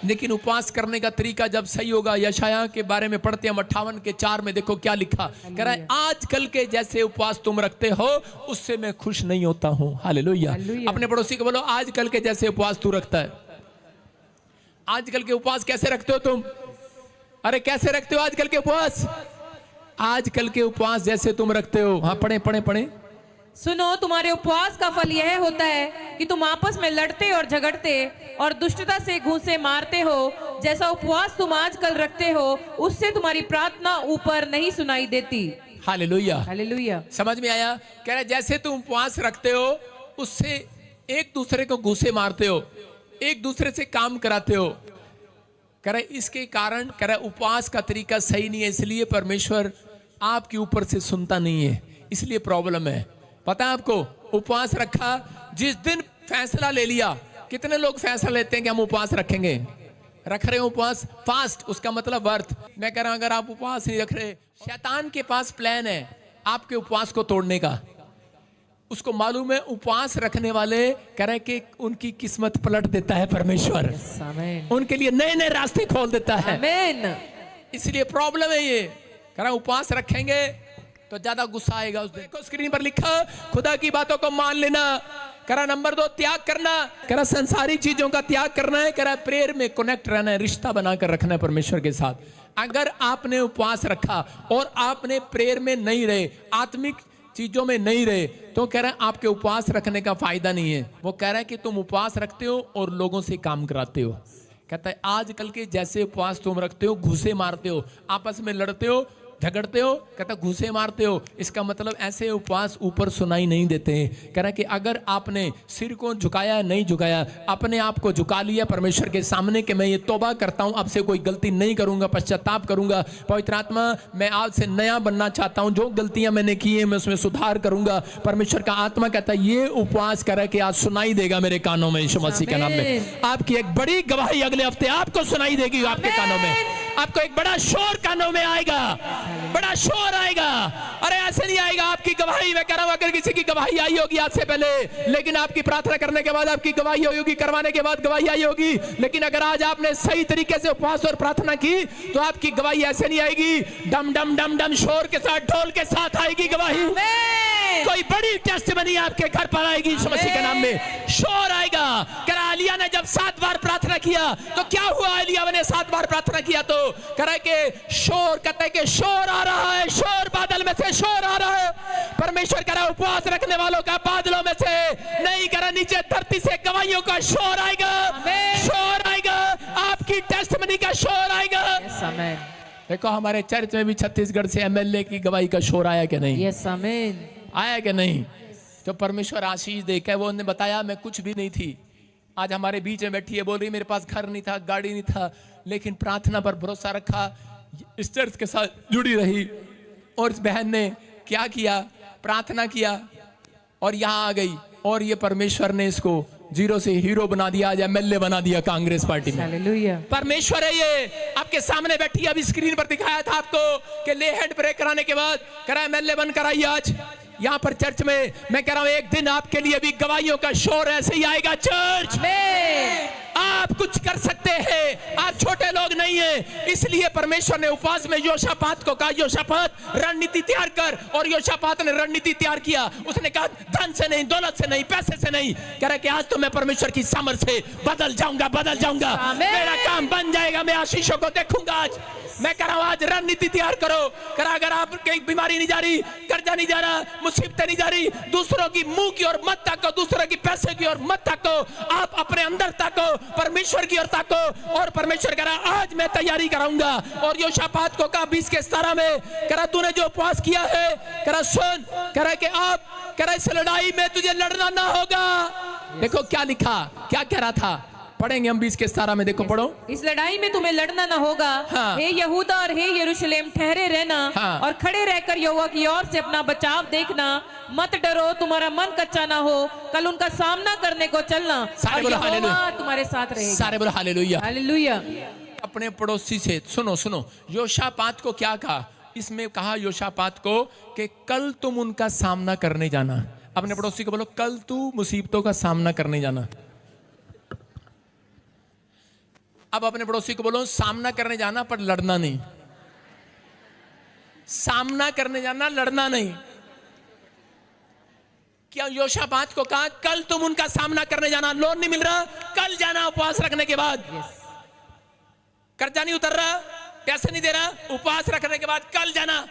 लेकिन उपवास करने का तरीका जब सही होगा, यशायाह के बारे में पढ़ते हैं 58:4 में, देखो क्या लिखा। कह रहा है आजकल के जैसे उपवास तुम रखते हो उससे मैं खुश नहीं होता हूं। हालेलुया। अपने पड़ोसी को बोलो, आजकल के जैसे उपवास तू रखता है। आजकल के उपवास कैसे रखते हो तुम? अरे कैसे रखते हो आजकल के उपवास? आजकल के उपवास जैसे तुम रखते हो। हाँ, पढ़े। सुनो, तुम्हारे उपवास का फल यह होता है कि तुम आपस में लड़ते और झगड़ते और दुष्टता से घूंसे मारते हो। जैसा उपवास तुम आजकल रखते हो उससे तुम्हारी प्रार्थना ऊपर नहीं सुनाई देती। हालेलुया। हालेलुया। समझ में आया? कह रहे जैसे तुम उपवास रखते हो उससे एक दूसरे को घूंसे मारते हो, एक दूसरे से काम कराते हो। कह रहे इसके कारण कह रहे उपवास का तरीका सही नहीं है, इसलिए परमेश्वर आपके ऊपर से सुनता नहीं है, इसलिए प्रॉब्लम है। पता है आपको, उपवास रखा, जिस दिन फैसला ले लिया, कितने लोग फैसला लेते हैं कि हम उपवास रखेंगे, रख रहे हैं उपवास, फास्ट, उसका मतलब व्रत। मैं कह रहा हूं अगर आप उपवास नहीं रख रहे, शैतान के पास प्लान है आपके उपवास को तोड़ने का। उसको मालूम है उपवास रखने वाले कह रहे कि उनकी किस्मत पलट देता है परमेश्वर, उनके लिए नए नए रास्ते खोल देता है। इसलिए प्रॉब्लम है ये। कह रहा उपवास रखेंगे तो ज्यादा गुस्सा आएगा उस दिन। देखो स्क्रीन पर लिखा, खुदा की बातों को मान लेना। कह रहा नंबर 2 त्याग करना। कह रहा संसारी चीजों का त्याग करना है। कह रहा प्रेयर में कनेक्ट रहना है, रिश्ता बनाकर रखना है परमेश्वर के साथ। अगर आपने उपवास रखा और आपने प्रेयर में नहीं रहे, आत्मिक चीजों में नहीं रहे, तो कह रहा है आपके उपवास रखने का फायदा नहीं है। वो कह रहा है कि तुम उपवास रखते हो और लोगों से काम कराते हो। कहता है आजकल के जैसे उपवास तुम रखते हो, घूसे मारते हो, आपस में लड़ते हो, झगड़ते हो, कहता घूसे मारते हो, इसका मतलब ऐसे उपवास ऊपर सुनाई नहीं देते हैं। कह रहा है कि अगर आपने सिर को झुकाया नहीं झुकाया, अपने आप को झुका लिया परमेश्वर के सामने कि मैं ये तौबा करता हूं, अब से कोई गलती नहीं करूंगा, पश्चाताप करूंगा, पवित्र आत्मा मैं आज से नया बनना चाहता हूं, जो गलतियां मैंने की है मैं उसमें सुधार करूंगा। परमेश्वर का आत्मा कहता है ये उपवास कर कि आज सुनाई देगा मेरे कानों में, यीशु मसीह के नाम में। आपकी एक बड़ी गवाही अगले हफ्ते आपको सुनाई देगी, आपके कानों में, आपको एक बड़ा शोर कानों में आएगा, बड़ा शोर आएगा। अरे ऐसे नहीं आएगा आपकी गवाही। मैं कह रहा हूं अगर किसी की गवाही आई होगी आज से पहले, लेकिन आपकी प्रार्थना करने के बाद आपकी गवाही होगी, करवाने के बाद गवाही आई होगी, लेकिन अगर आज आपने सही तरीके से उपवास और प्रार्थना की तो आपकी गवाही ऐसे नहीं आएगी, डम डम डम डम शोर के साथ, ढोल के साथ आएगी गवाही। आमीन। कोई बड़ी टेस्टमनी आपके घर पर आएगी यीशु मसीह के नाम में। शोर आएगा। करा एलिया ने जब 7 बार प्रार्थना किया तो क्या हुआ? एलिया ने 7 बार प्रार्थना किया तो करा के शोर, कहते हैं कि शोर आ रहा है, शोर बादल में से शोर आ रहा है। परमेश्वर करा उपवास रखने वालों का बादलों में से नहीं, करा नीचे धरती से गवाहियों का शोर आएगा, शोर आएगा, आपकी टेस्टमनी का शोर आएगा। आमीन। देखो हमारे चर्च में भी छत्तीसगढ़ से एमएलए की गवाही का शोर आया कि नहीं? यस आमीन। आया कि नहीं? जो परमेश्वर आशीष दे के, वो उन्होंने बताया मैं कुछ भी नहीं थी, आज हमारे बीच में बैठी है, बोल रही मेरे पास घर नहीं था, गाड़ी नहीं था, लेकिन प्रार्थना पर भरोसा रखा, इस चर्च के साथ जुड़ी रही, और इस बहन ने क्या किया? प्रार्थना किया और यहाँ आ गई, और ये परमेश्वर ने इसको जीरो से हीरो बना दिया, आज एमएलए बना दिया कांग्रेस पार्टी में। हालेलुया। परमेश्वर है ये, आपके सामने बैठी, अभी स्क्रीन पर दिखाया था आपको कि ले हैंड ब्रेक कराने के बाद करा एमएलए बनकर आई आज यहाँ पर चर्च में। मैं कह रहा हूं एक दिन आपके लिए भी गवाहियों का शोर ऐसे ही आएगा। चर्च आप कुछ कर सकते हैं, आप छोटे लोग नहीं हैं, इसलिए परमेश्वर ने उपवास में योशापात को कहा योशापात रणनीति तैयार कर, और योशापात ने रणनीति तैयार किया। उसने कहा धन से नहीं, दौलत से नहीं, पैसे से नहीं, कह रहा कि आज तो मैं परमेश्वर की सामर्थ से बदल जाऊंगा, बदल जाऊंगा, मेरा काम बन जाएगा, मैं आशीषों को देखूंगा। आज मैं कह रहा हूं आज रणनीति तैयार करो। करा अगर आप कहीं बीमारी नहीं जा रही, कर्जा नहीं जा रहा, मुसीबतें नहीं जा रही, दूसरों की मुंह की ओर मत ताको, दूसरों की पैसे की ओर मत ताको, आप अपने अंदर ताको, परमेश्वर की ओर ताको। और परमेश्वर कह रहा आज मैं तैयारी कराऊंगा। और योशापात को कहा 20 के 17 में, कह रहा तूने जो उपवास किया है, कह रहा सुन, कह रहा कि आप, कह रहा इस लड़ाई में तुझे लड़ना ना होगा। देखो क्या लिखा, क्या कह रहा था, पढ़ेंगे हम 20 के 17 में, देखो पढ़ो। इस लड़ाई में तुम्हें लड़ना ना होगा। हाँ। हे यहूदा और हे यरूशलेम ठहरे रहना। हाँ। और खड़े रहकर यहोवा की ओर से अपना बचाव देखना, मत डरो, तुम्हारा मन कच्चा ना हो, कल उनका सामना करने को चलना, सारे और बोलो यहोवा हालेलुया। तुम्हारे साथ रहेगा। सारे बोलो हालेलुया। हालेलुया। अपने पड़ोसी से सुनो सुनो, योशापात को क्या कहा? इसमें कहा योशापात को कि कल तुम उनका सामना करने जाना। अपने पड़ोसी को बोलो कल तू मुसीबतों का सामना करने जाना। अब अपने पड़ोसी को बोलो सामना करने जाना पर लड़ना नहीं। सामना करने जाना, लड़ना नहीं। क्या योशापात को कहा कल तुम उनका सामना करने जाना, लोन नहीं मिल रहा, कल जाना उपवास रखने के बाद। कर्जा नहीं उतर रहा, पैसे नहीं दे रहा, उपवास रखने के बाद कल जाना।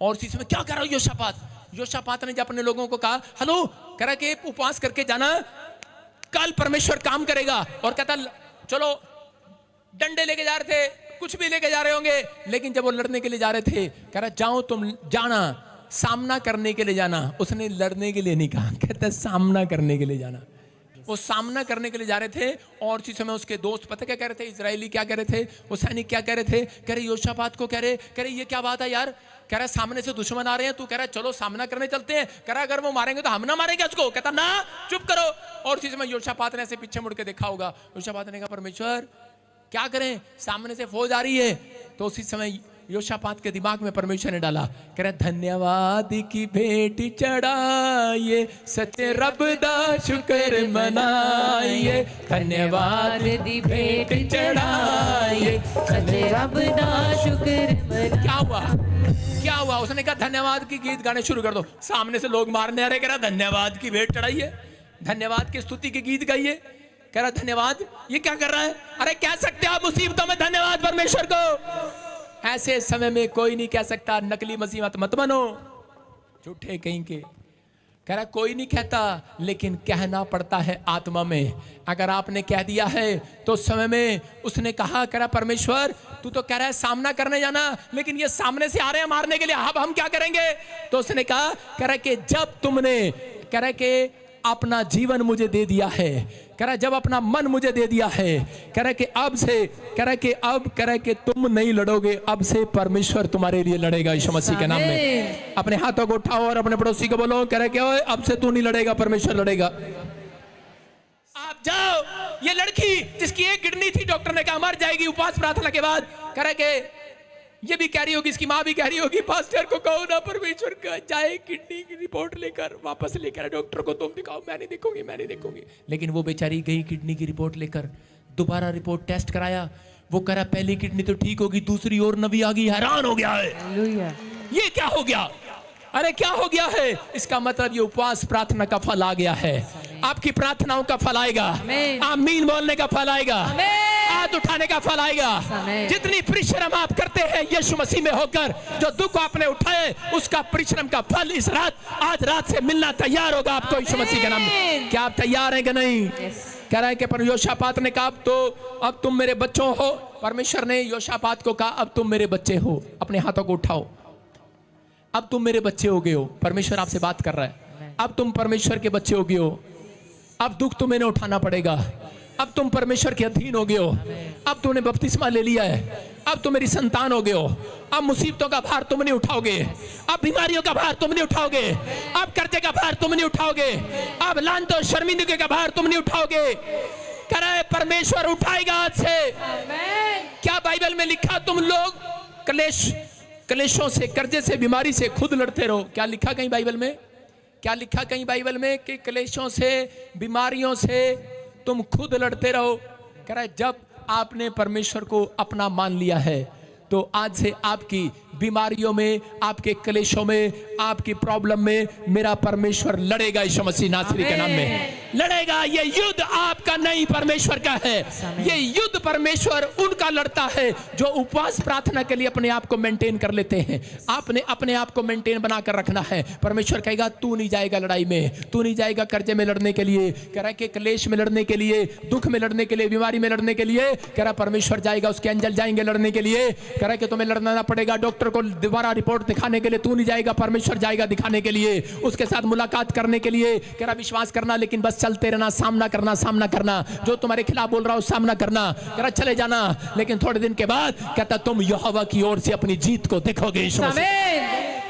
और चीज में क्या कर रहा योशापात? योशापात ने जब अपने लोगों को कहा हेलो, कह रहा कि उपवास करके जाना, कल परमेश्वर काम करेगा। और कहता चलो, डंडे लेके जा रहे थे, कुछ भी लेके जा रहे होंगे, लेकिन जब वो लड़ने के लिए जा रहे थे, कह रहा जाओ तुम, जाना, सामना करने के लिए जाना। उसने लड़ने के लिए नहीं कहा, कहता सामना करने के लिए जाना। वो सामना करने के लिए जा रहे थे। और उसी समय उसके दोस्त पता क्या कह रहे थे, इजरायली क्या कह रहे थे, वो सैनिक क्या कह रहे थे, कह रहे योशापात को कह रहे ये क्या बात है यार, कह रहा सामने से दुश्मन आ रहे हैं, तू कह रहा चलो सामना करने चलते हैं, कह रहा अगर वो मारेंगे तो हम ना मारेंगे उसको, कहता ना चुप करो। और उसी समय योशापात ने ऐसे पीछे मुड़ के देखा होगा, योशापात ने कहा परमेश्वर क्या करें, सामने से फौज आ रही है। तो उसी समय योशापात के दिमाग में परमेश्वर ने डाला, कह रहा धन्यवाद की भेंट चढ़ाइए, सच्चे रब दा शुक्र मनाइए, धन्यवाद की भेंट चढ़ाइए, सच्चे रब दा शुक्र मनाइए। क्या हुआ, क्या हुआ? उसने कहा धन्यवाद की गीत गाने शुरू कर दो। सामने से लोग मारने आ रहे, कह रहा धन्यवाद की भेंट चढ़ाइए, धन्यवाद की स्तुति के गीत गाइए। कह रहा धन्यवाद, ये क्या कर रहा है? अरे कह सकते आप मुसीबतों में धन्यवाद परमेश्वर को। ऐसे समय में कोई नहीं कह सकता नकली मसीमत मत बनो, झूठे कहीं के। कह रहा कोई नहीं कहता, लेकिन कहना पड़ता है आत्मा में। अगर आपने कह दिया है तो समय में उसने कहा, कह रहा परमेश्वर तू तो कह रहा है सामना करने जाना, लेकिन ये सामने से आ रहे हैं मारने के लिए, अब हम क्या करेंगे? तो उसने कहा, कह रहा कि जब तुमने, कह रहा कि अपना जीवन मुझे दे दिया है, कह रहा जब अपना मन मुझे दे दिया है, कह रहा कि अब से, कह रहा कि अब, कह रहा कि तुम नहीं लड़ोगे, अब से परमेश्वर तुम्हारे लिए लड़ेगा यीशु मसीह के नाम में। अपने हाथों को उठाओ और अपने पड़ोसी को बोलो, कह रहा कि ओए अब से तू नहीं लड़ेगा, परमेश्वर लड़ेगा। आप जाओ, ये लड़की जिसकी एक किडनी थी, डॉक्टर ने कहा मर जाएगी उपवास प्रार्थना के बाद, कह रहा कि ये भी कह रही होगी, इसकी माँ भी कह रही होगी पास्टर को कहो ना परमेश्वर का जाए किडनी की रिपोर्ट लेकर वापस लेकर, डॉक्टर को तुम दिखाओ, मैं नहीं देखूंगी, मैं नहीं देखूंगी। लेकिन वो बेचारी गई किडनी की रिपोर्ट लेकर, दोबारा रिपोर्ट टेस्ट कराया, वो कह रहा पहली किडनी तो ठीक होगी, दूसरी और नवी आ गई, हैरान हो गया है, ये क्या हो गया? अरे क्या हो गया है? इसका मतलब ये उपवास प्रार्थना का फल आ गया है। आपकी प्रार्थनाओं का फल आएगा, आमीन बोलने का फल आएगा, हाथ उठाने का फल आएगा। जितनी परिश्रम आप करते हैं यीशु मसीह में होकर, जो दुख आपने उठाए उसका परिश्रम का फल इस रात, आज रात से मिलना तैयार होगा आपको यीशु मसीह के नाम में। क्या आप तैयार हैं कि नहीं? कह रहा है कि पर योशापात ने कहा अब तुम मेरे बच्चों हो। परमेश्वर ने योशापात को कहा अब तुम मेरे बच्चे हो। अपने हाथों को उठाओ, अब तुम मेरे बच्चे हो गए हो। परमेश्वर आपसे बात कर रहा है, अब तुम परमेश्वर के बच्चे हो गए हो। अब दुख तुम्हें न उठाना पड़ेगा, अब तुम परमेश्वर के अधीन हो गए हो। अब तुमने बपतिस्मा ले लिया है, अब तुम मेरी संतान हो गए हो। अब मुसीबतों का भार तुम नहीं उठाओगे, अब बीमारियों का भार तुम नहीं उठाओगे, अब कर्जे का भार तुम नहीं उठाओगे, अब लानत और शर्मिंदगी का भार तुम नहीं उठाओगे। कह रहा है परमेश्वर उठाएगा आज से। क्या बाइबल में लिखा? तुम लोग कलेशों से, कर्जे से, बीमारी से खुद लड़ते रहो। क्या लिखा कहीं बाइबल में? क्या लिखा कहीं बाइबल में कि कलेशों से, बीमारियों से तुम खुद लड़ते रहो? कह रहा है जब आपने परमेश्वर को अपना मान लिया है तो आज से आपकी बीमारियों में, आपके कलेशों में, आपकी प्रॉब्लम में मेरा परमेश्वर लड़ेगा। यीशु मसीह नासरी के नाम में लड़ेगा। ये युद्ध आपका नहीं, परमेश्वर का है। ये युद्ध परमेश्वर उनका लड़ता है जो उपवास प्रार्थना के लिए अपने आप को मेंटेन कर लेते हैं। आपने अपने आप को मेंटेन बनाकर रखना है। परमेश्वर कहेगा तू नहीं जाएगा लड़ाई में, तू नहीं जाएगा कर्जे में लड़ने के लिए, कह रहा है कि क्लेश में लड़ने के लिए, दुख में लड़ने के लिए, बीमारी में लड़ने के लिए। कह रहा परमेश्वर जाएगा, उसके एंजल जाएंगे लड़ने के लिए। कह रहा है कि तुम्हें लड़ना पड़ेगा, डॉक्टर को दोबारा रिपोर्ट दिखाने के लिए तू नहीं जाएगा, परमेश्वर जाएगा दिखाने के लिए, उसके साथ मुलाकात करने के लिए। कह रहा विश्वास करना, लेकिन बस चलते रहना, सामना करना, सामना करना, जो तुम्हारे खिलाफ बोल रहा हो सामना करना। कह रहा चले जाना, लेकिन थोड़े दिन के बाद कहता तुम यहोवा की ओर से अपनी जीत को देखोगे।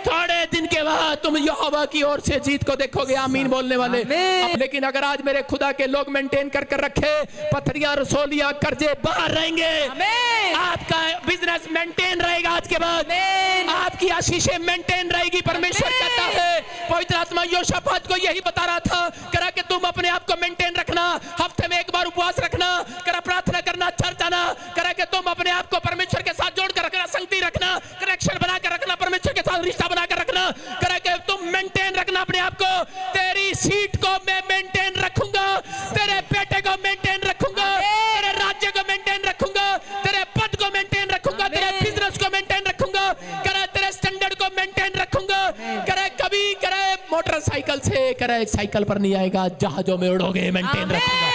थोड़े दिन के बाद तुम यहोवा की ओर से जीत को देखोगे। आमीन बोलने वाले। लेकिन अगर आज मेरे खुदा के लोग मेंटेन कर रखे, पथरिया, रसोलिया, कर्जे बाहर रहेंगे, आपका बिजनेस मेंटेन रहेगा। आज के बाद आपकी आशीषें मेंटेन रहेगी। परमेश्वर कहता है, पवित्र आत्मा योशापात को यही बता रहा था, करा कि तुम अपने आप को मेंटेन रखना, हफ्ते में एक बार उपवास रखना, करा प्रार्थना करना, चर्च आना, करा कि तुम अपने आप को परमेश्वर के साथ जोड़कर रखना, संगति रखना, कनेक्शन बनाकर रखना, परमेश्वर के साथ रिश्ता बनाकर रखना। करा कि तुम मेंटेन रखना अपने आप को। तेरी सीट को मैं मेंटेन रखूंगा, तेरे बेटे को मेंटेन रखूंगा, तेरे राज्य को मेंटेन रखूंगा, तेरे पद को मेंटेन रखूंगा, तेरे बिजनेस को मेंटेन रखूंगा, करे तेरे स्टैंडर्ड को मेंटेन रखूंगा। करे कभी करे मोटरसाइकिल से, करे साइकिल पर नहीं आएगा, जहाजों में उड़ोगे, मेंटेन रखूंगा,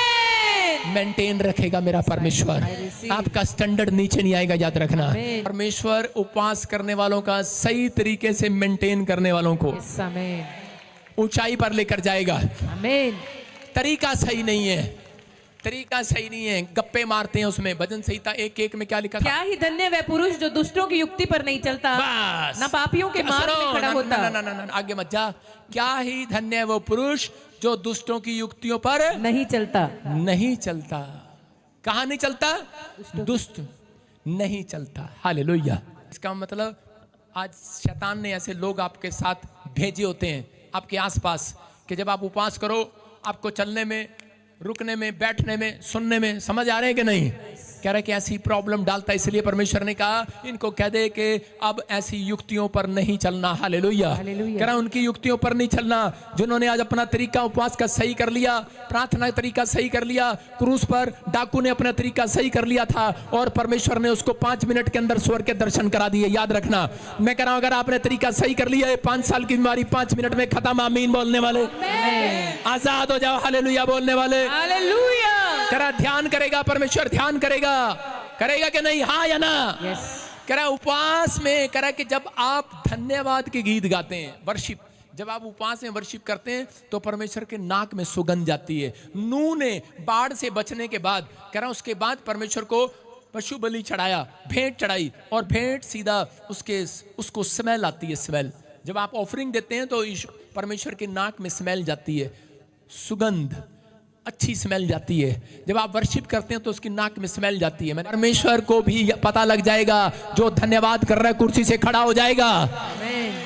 मेंटेन रखेगा मेरा परमेश्वर। आपका स्टैंडर्ड नीचे नहीं आएगा, याद रखना। परमेश्वर उपवास करने वालों का सही तरीके से मेंटेन करने वालों को ऊंचाई पर लेकर जाएगा। तरीका सही नहीं है, तरीका सही नहीं है, गप्पे मारते हैं उसमें। भजन संहिता 1:1 में क्या लिखा था? क्या ही धन्य वह पुरुष जो दुष्टों की युक्ति पर नहीं चलता, न पापियों के मार्ग में खड़ा होता। ना, आगे मत जा। क्या ही धन्य वो पुरुष जो दुष्टों की युक्तियों पर नहीं चलता। नहीं चलता। कहाँ नहीं चलता? दुष्ट नहीं चलता। हालेलुया। इसका मतलब आज शैतान ने ऐसे लोग आपके साथ भेजे होते हैं आपके आसपास कि जब आप उपवास करो, आपको चलने में, रुकने में, बैठने में, सुनने में समझ आ रहे हैं कि नहीं? कह रहे कि ऐसी प्रॉब्लम डालता है, इसलिए परमेश्वर ने कहा इनको कह दे कि अब ऐसी युक्तियों पर नहीं चलना। हालेलुया। कह रहा उनकी युक्तियों पर नहीं चलना। जिन्होंने आज अपना तरीका उपवास का सही कर लिया, प्रार्थना तरीका सही कर लिया, क्रूस पर डाकू ने अपना तरीका सही कर लिया था और परमेश्वर ने उसको 5 मिनट के अंदर स्वर्ग के दर्शन करा दिए। याद रखना, मैं कह रहा हूं अगर आपने तरीका सही कर लिया है, 5 साल की बीमारी 5 मिनट में खत्म। आमीन बोलने वाले आजाद हो जाओ। हालेलुया बोलने वाले। हालेलुया। करा ध्यान करेगा परमेश्वर, ध्यान करेगा, करेगा कि नहीं? हाँ या ना? करा उपवास में, करा कि जब आप धन्यवाद के गीत गाते हैं, वर्शिप, जब आप उपवास में वर्शिप करते हैं तो परमेश्वर के नाक में सुगंध जाती है। नूह ने बाढ़ से बचने के बाद, कह रहा उसके बाद परमेश्वर को पशु बलि चढ़ाया, भेंट चढ़ाई, और भेंट सीधा उसको स्मेल आती है। स्मेल जब आप ऑफरिंग देते हैं तो परमेश्वर के नाक में स्मेल जाती है, सुगंध, अच्छी स्मेल जाती है। जब आप वर्शिप करते हैं तो उसकी नाक में स्मेल जाती है। परमेश्वर को भी पता लग जाएगा, जो धन्यवाद कर रहा है कुर्सी से खड़ा हो जाएगा।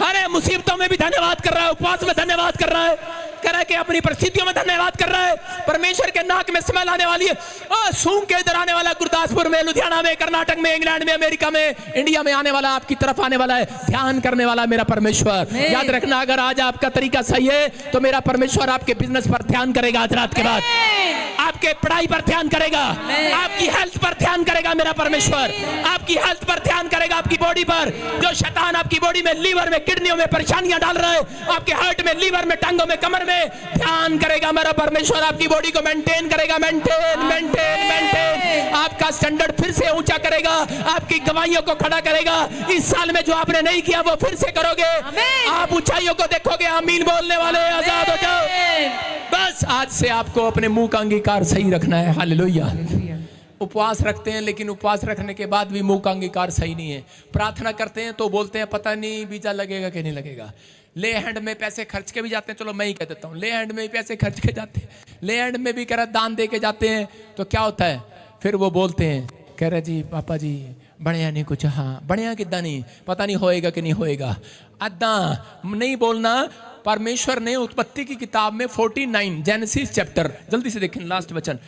अरे मुसीबतों में भी धन्यवाद कर रहा है, उपवास में धन्यवाद कर रहा है, कह रहा है कि अपनी परिस्थितियों में धन्यवाद कर रहा है। परमेश्वर के नाक में स्मेल आने वाली है, सूंघ के इधर आने वाला, गुरदासपुर में, लुधियाना में, कर्नाटक में, इंग्लैंड में, अमेरिका में, इंडिया में आने वाला, आपकी तरफ आने वाला है। ध्यान करने वाला मेरा परमेश्वर। याद रखना, अगर आज आपका तरीका सही है तो मेरा परमेश्वर आपके बिजनेस पर ध्यान करेगा, आज रात के बाद आपके पढ़ाई पर ध्यान करेगा, आपकी हेल्थ पर ध्यान करेगा मेरा परमेश्वर, आपकी हेल्थ पर ध्यान करेगा, आपकी बॉडी पर। जो शैतान आपकी बॉडी में, लीवर में, किडनियों में परेशानियां डाल रहा है, आपके हार्ट में, लीवर में, टांगों में, कमर में, ध्यान करेगा मेरा परमेश्वर। आपकी बॉडी को मेंटेन करेगा, मेंटेन मेंटेन मेंटेन। आपका स्टैंडर्ड फिर से ऊंचा करेगा, आपकी गवाहियों को खड़ा करेगा। इस साल में जो आपने नहीं किया वो फिर से करोगे, आप ऊंचाइयों को देखोगे। आमीन बोलने वाले आजाद हो जाओ। बस आज से आपको अपने मुंह का अंगीकार सही रखना है। हालेलुया। उपवास रखते हैं, लेकिन उपवास रखने के बाद भी मुंह का अंगीकार सही नहीं है। प्रार्थना करते हैं तो बोलते हैं पता नहीं वीजा लगेगा कि नहीं लगेगा। ले हैंड में पैसे खर्च के भी जाते हैं, चलो मैं ही कह देता हूँ, ले हैंड में भी पैसे खर्च के जाते हैं, ले हैंड में भी कह रहा दान दे के जाते हैं, तो क्या होता है फिर वो बोलते हैं, कह रहे जी पापा जी बढ़िया नहीं कुछ, हाँ बढ़िया कितना नहीं, पता नहीं होएगा कि नहीं होएगा। अद्दा नहीं बोलना। परमेश्वर ने उत्पत्ति की किताब में 49 जेनेसिस चैप्टर, जल्दी से देखें लास्ट वचन,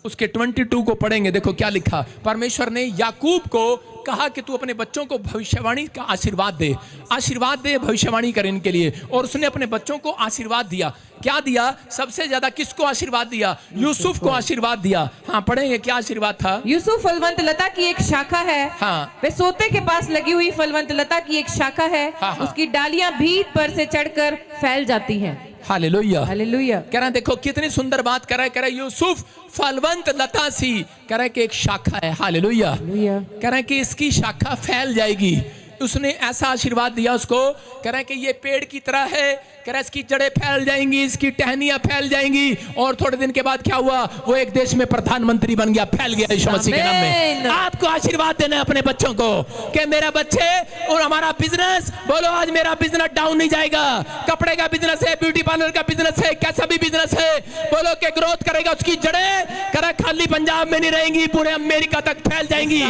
उसके 22 को पढ़ेंगे। देखो क्या लिखा। परमेश्वर ने याकूब को कहा कि तू अपने बच्चों को भविष्यवाणी का आशीर्वाद दे, आशीर्वाद दे, भविष्यवाणी कर इनके लिए। और उसने अपने बच्चों को आशीर्वाद दिया। क्या दिया? सबसे ज्यादा किसको आशीर्वाद दिया? यूसुफ को आशीर्वाद दिया। हाँ पढ़ेंगे क्या आशीर्वाद था। यूसुफ फलवंत लता की एक शाखा है, हाँ। वे सोते के पास लगी हुई फलवंत लता की एक शाखा है, हाँ, हाँ। उसकी डालियां भीत पर से चढ़कर फैल जाती हैं। हालेलुया। हालेलुया। कह रहा है देखो कितनी सुंदर बात कर रहा है। कह रहा है यूसुफ फलवंत लता सी, कह रहा है कि एक शाखा है। हालेलुया। कह रहा है कि इसकी शाखा फैल जाएगी। उसने ऐसा आशीर्वाद दिया उसको। कह रहा है कि ये पेड़ की तरह है, कह रहा है इसकी जड़ें फैल जाएंगी, इसकी टहनियां फैल जाएंगी। और थोड़े दिन के बाद क्या हुआ? वो एक देश में प्रधानमंत्री बन गया, फैल गया यीशु मसीह के नाम में। आपको आशीर्वाद देना है अपने बच्चों को कि मेरा बच्चे और हमारा बिजनेस, बोलो आज मेरा बिजनेस डाउन नहीं जाएगा। कपड़े का बिजनेस है, ब्यूटी पार्लर का बिजनेस है, कैसा भी बिजनेस है, बोलो कि ग्रोथ करेगा। उसकी जड़ें कह रहा खाली पंजाब में नहीं रहेंगी, पूरे अमेरिका तक फैल जाएंगी।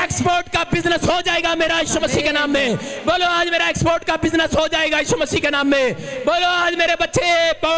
एक्सपोर्ट का बिजनेस हो जाएगा मेरा यीशु मसीह के नाम में। बोलो आज मेरा एक्सपोर्ट का बिजनेस हो जाएगा यीशु मसीह के नाम में। बोलो आज मेरे बच्चे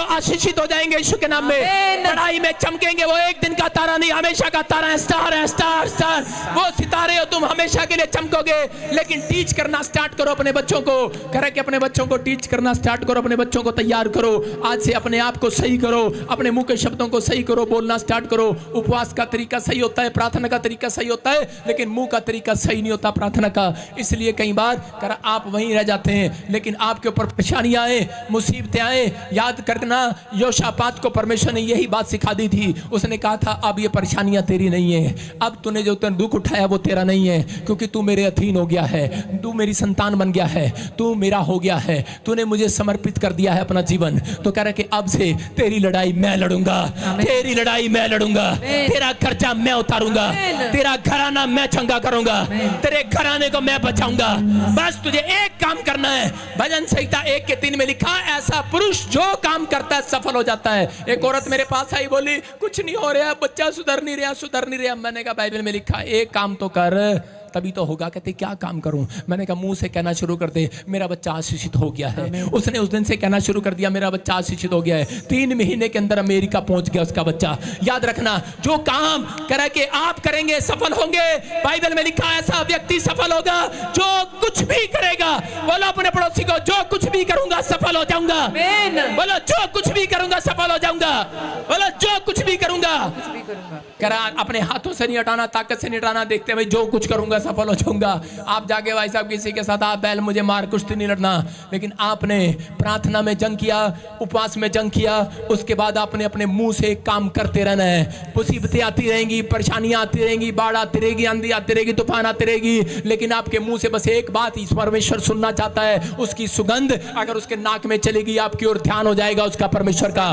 आशीषित हो जाएंगे यीशु के नाम में। पढ़ाई में चमकेंगे। वो एक दिन का तारा नहीं, हमेशा का तारा है। स्टार है, स्टार स्टार। वो सितारे हो तुम, हमेशा के लिए चमकोगे। लेकिन टीच करना स्टार्ट करो अपने बच्चों को। कह रहे कि अपने बच्चों को टीच करना स्टार्ट करो, अपने बच्चों को तैयार करो। आज से अपने आप को सही करो, अपने मुंह के शब्दों को सही करो, बोलना स्टार्ट करो। उपवास का तरीका सही होता है, प्रार्थना का तरीका सही होता है, लेकिन मुंह का तरीका सही नहीं होता प्रार्थना का। इसलिए कई बार कर आप वहीं रह जाते हैं, लेकिन आपके ऊपर परेशानियां आए, मुसीबतें आए। याद करना योशापात को परमेश्वर ने यही बात सिखा दी थी। उसने कहा था अब ये परेशानियां तेरी नहीं है, अब तूने जो दुख उठाया वो तेरा नहीं है, क्योंकि तू मेरे अधीन हो गया है, तू मेरी संतान बन गया है, तू मेरा हो गया है, तूने मुझे समर्पित कर दिया है अपना जीवन। तो कह रहा कि अब से तेरी लड़ाई मैं लड़ूंगा, तेरी लड़ाई मैं लड़ूंगा, तेरा खर्चा मैं उतारूंगा, तेरा घराना मैं चंगा करूंगा, तेरे घराने को मैं बचाऊंगा। बस तुझे एक काम करना है। भजन संहिता 1:3 में लिखा, ऐसा पुरुष जो काम करता है सफल हो जाता है। एक औरत मेरे पास आई, बोली कुछ नहीं हो रहा, बच्चा सुधर नहीं रहा। मैंने कहा बाइबल में लिखा एक काम तो कर, तभी तो होगा। कहते क्या काम करूं? मैंने कहा मुंह से कहना शुरू कर दे, मेरा बच्चा आशीषित हो गया है। उसने उस दिन से कहना शुरू कर दिया, मेरा बच्चा आशीषित हो गया है। 3 महीने के अंदर अमेरिका पहुंच गया उसका बच्चा। याद रखना, जो काम कह कि आप करेंगे सफल होंगे। बाइबल में लिखा ऐसा व्यक्ति सफल होगा जो कुछ भी करेगा। बोलो अपने पड़ोसी को, जो कुछ भी करूंगा सफल हो जाऊंगा। बोलो जो कुछ भी करूंगा सफल हो जाऊंगा। बोलो जो कुछ भी करूंगा। कह रहा अपने हाथों से नहीं हटाना, ताकत से नहीं हटाना, देखते भाई जो कुछ करूंगा सफल हो जाऊंगा। आप जाके भाई साहब किसी के साथ आप बैल मुझे मार, कुश्ती नहीं लड़ना। लेकिन आपने प्रार्थना में जंग किया, उपवास में जंग किया, उसके बाद आपने अपने मुंह से काम करते रहना है। मुसीबतें आती रहेंगी, परेशानियां आती रहेंगी, बाढ़ आती रहेगी, आंधी आती रहेगी, तूफान आती रहेगी, लेकिन आपके मुंह से बस एक बात ही परमेश्वर सुनना चाहता है। उसकी सुगंध अगर उसके नाक में चलेगी, आपकी ओर ध्यान हो जाएगा उसका परमेश्वर का।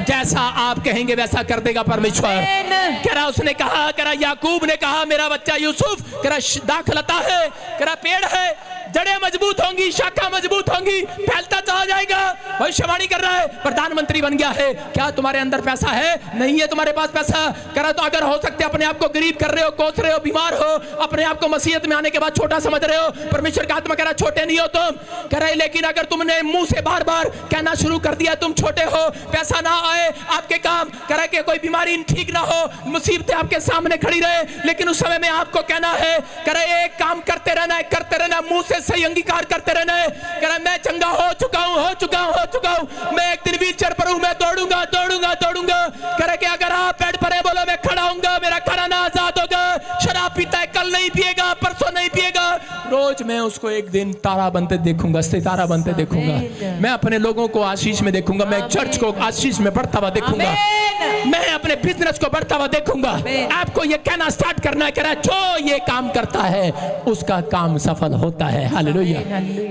जैसा आप कहेंगे वैसा कर देगा परमेश्वर। कह रहा उसने कहा, कह रहा याकूब ने कहा मेरा बच्चा यूसुफ कह रहा दाखलता है, कह रहा पेड़ है, जड़ें मजबूत होंगी, शाखा मजबूत होंगी, फैलता चला जाएगा। भविष्यवाणी कर रहा है, प्रधानमंत्री बन गया है। क्या तुम्हारे अंदर पैसा है? नहीं है तुम्हारे पास पैसा। कह रहा तो अगर हो सकते अपने आप को गरीब कर रहे हो, कोस रहे हो, बीमार हो, अपने आप को मसीहत में आने के बाद छोटा समझ रहे हो, परमेश्वर का आत्मा कह रहा छोटे नहीं हो तुम। कह रहे लेकिन अगर तुमने मुंह से बार बार कहना शुरू कर दिया तुम छोटे हो, पैसा ना आए आपके काम, कह रहे कि कोई बीमारी ठीक ना हो, मुसीबतें आपके सामने खड़ी रहे, लेकिन उस समय में आपको कहना है, कह रहे एक काम करते रहना है, करते रहना, मुंह से सही अंगीकार करते रहना है। कह रहे मैं चंगा हो चुका हूं, हो चुका हूं, हो चुका हूं, मैं एक दिन व्हीलचेयर पर हूं, मैं दौड़ूंगा दौड़ूंगा दौड़ूंगा। कह रहे कि अगर आप बेड पर है बोलो मैं खड़ा हूंगा, मेरा खड़ाना आजाद होगा। शराब पीता है, कल नहीं पिएगा, परसों नहीं पिएगा, रोज मैं उसको एक दिन तारा बनते देखूंगा, सितारा बनते देखूंगा, मैं अपने लोगों को आशीष में देखूंगा, मैं चर्च को आशीष में बढ़ता हुआ देखूंगा, मैं अपने बिजनेस को बढ़ता हुआ देखूंगा। आपको ये कहना स्टार्ट करना है, कह रहा है जो ये काम करता है उसका काम सफल होता है। हालेलुया।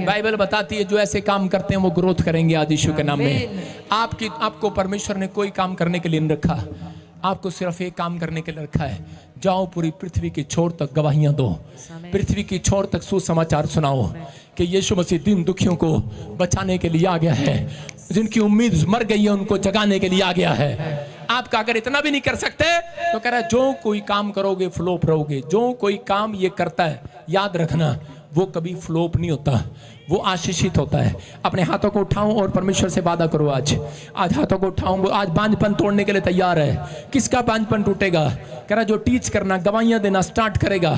बाइबल बताती है जो ऐसे काम करते हैं वो ग्रोथ करेंगे आज यीशु के नाम में। आपको परमेश्वर ने कोई काम करने के लिए नहीं रखा, आपको सिर्फ एक काम करने के लिए रखा है, जाओ पूरी पृथ्वी की छोर तक गवाहियां दो, पृथ्वी की छोर तक सुसमाचार सुनाओ कि यीशु मसीह दीन दुखियों को बचाने के लिए आ गया है, जिनकी उम्मीद मर गई है उनको जगाने के लिए आ गया है। आपका अगर इतना भी नहीं कर सकते तो कह रहा है जो कोई काम करोगे फ्लोप रहोगे। जो कोई काम ये करता है याद रखना वो कभी फ्लोप नहीं होता, वो आशीषित होता है। अपने हाथों को उठाओ और परमेश्वर से वादा करो, आज हाथों को उठाओ। वो आज बांझपन तोड़ने के लिए तैयार है। किसका बांझपन टूटेगा? कह रहा जो टीच करना, गवाहियां देना स्टार्ट करेगा,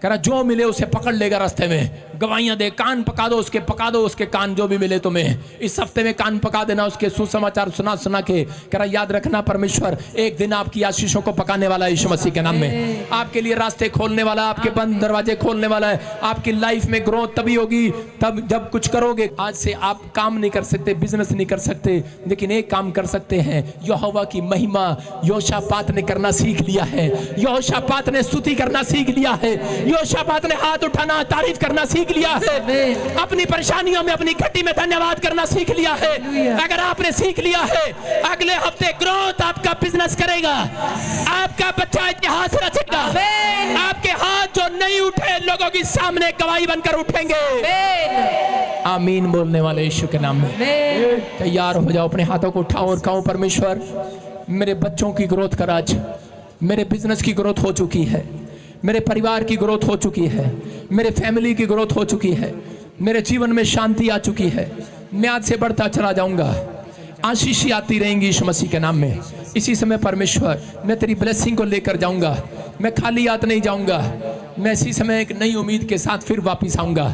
कह रहा जो मिले उसे पकड़ लेगा रास्ते में, गवाहियां दे, कान पका दो उसके, पका दो उसके कान, जो भी मिले तुम्हें इस हफ्ते में कान पका देना उसके, सुसमाचार सुना सुना के। कह रहा याद रखना परमेश्वर एक दिन आपकी आशीषों को पकाने वाला है यीशु मसीह के नाम में, आपके लिए रास्ते खोलने वाला, आपके बंद दरवाजे खोलने वाला है। आपकी लाइफ में ग्रोथ तभी होगी तब जब कुछ करोगे। आज से आप काम नहीं कर सकते, बिजनेस नहीं कर सकते, लेकिन एक काम कर सकते हैं, यहोवा की महिमा योशापात ने करना सीख लिया है, योशापात ने स्तुति करना सीख लिया है, योशापात ने हाथ उठाना तारीफ करना सीख लिया है, अपनी परेशानियों में अपनी घटी में धन्यवाद करना सीख लिया है। अगर आपने सीख लिया है अगले हफ्ते ग्रोथ आपका बिजनेस करेगा, आपका बच्चा इतिहास रचेगा, आपके हाथ जो नहीं उठे लोगों के सामने गवाही बनकर उठेंगे। आमीन बोलने वाले यीशु के नाम में तैयार हो जाओ, अपने हाथों को उठाओ और कहो परमेश्वर मेरे बच्चों की ग्रोथ कर, आज मेरे बिजनेस की ग्रोथ हो चुकी है, मेरे परिवार की ग्रोथ हो चुकी है, मेरे फैमिली की ग्रोथ हो चुकी है, मेरे जीवन में शांति आ चुकी है, मैं आज से बढ़ता चला जाऊंगा, आशीष आती रहेंगी यीशु मसीह के नाम में। इसी समय परमेश्वर मैं तेरी ब्लेसिंग को लेकर जाऊंगा, मैं खाली हाथ नहीं जाऊंगा, मैं इसी समय एक नई उम्मीद के साथ फिर वापिस आऊंगा,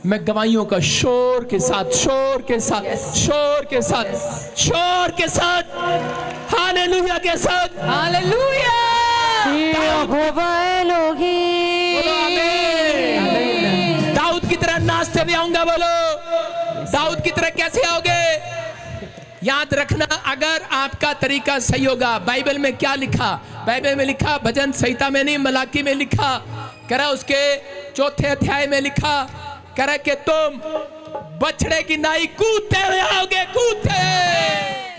मैं गवाहियों का शोर के साथ, शोर के साथ, शोर के साथ, शोर के साथ, हालेलुया के साथ, हालेलुया। दाऊद की तरह नाचते भी आऊंगा। बोलो दाऊद की तरह कैसे आओगे? याद रखना अगर आपका तरीका सही होगा। बाइबल में क्या लिखा? बाइबल में लिखा, भजन संहिता में नहीं मलाकी में लिखा, कह रहा उसके 4 अध्याय में लिखा, कह रहा कि तुम बछड़े की नाई कूदते हुए आओगे, कूदते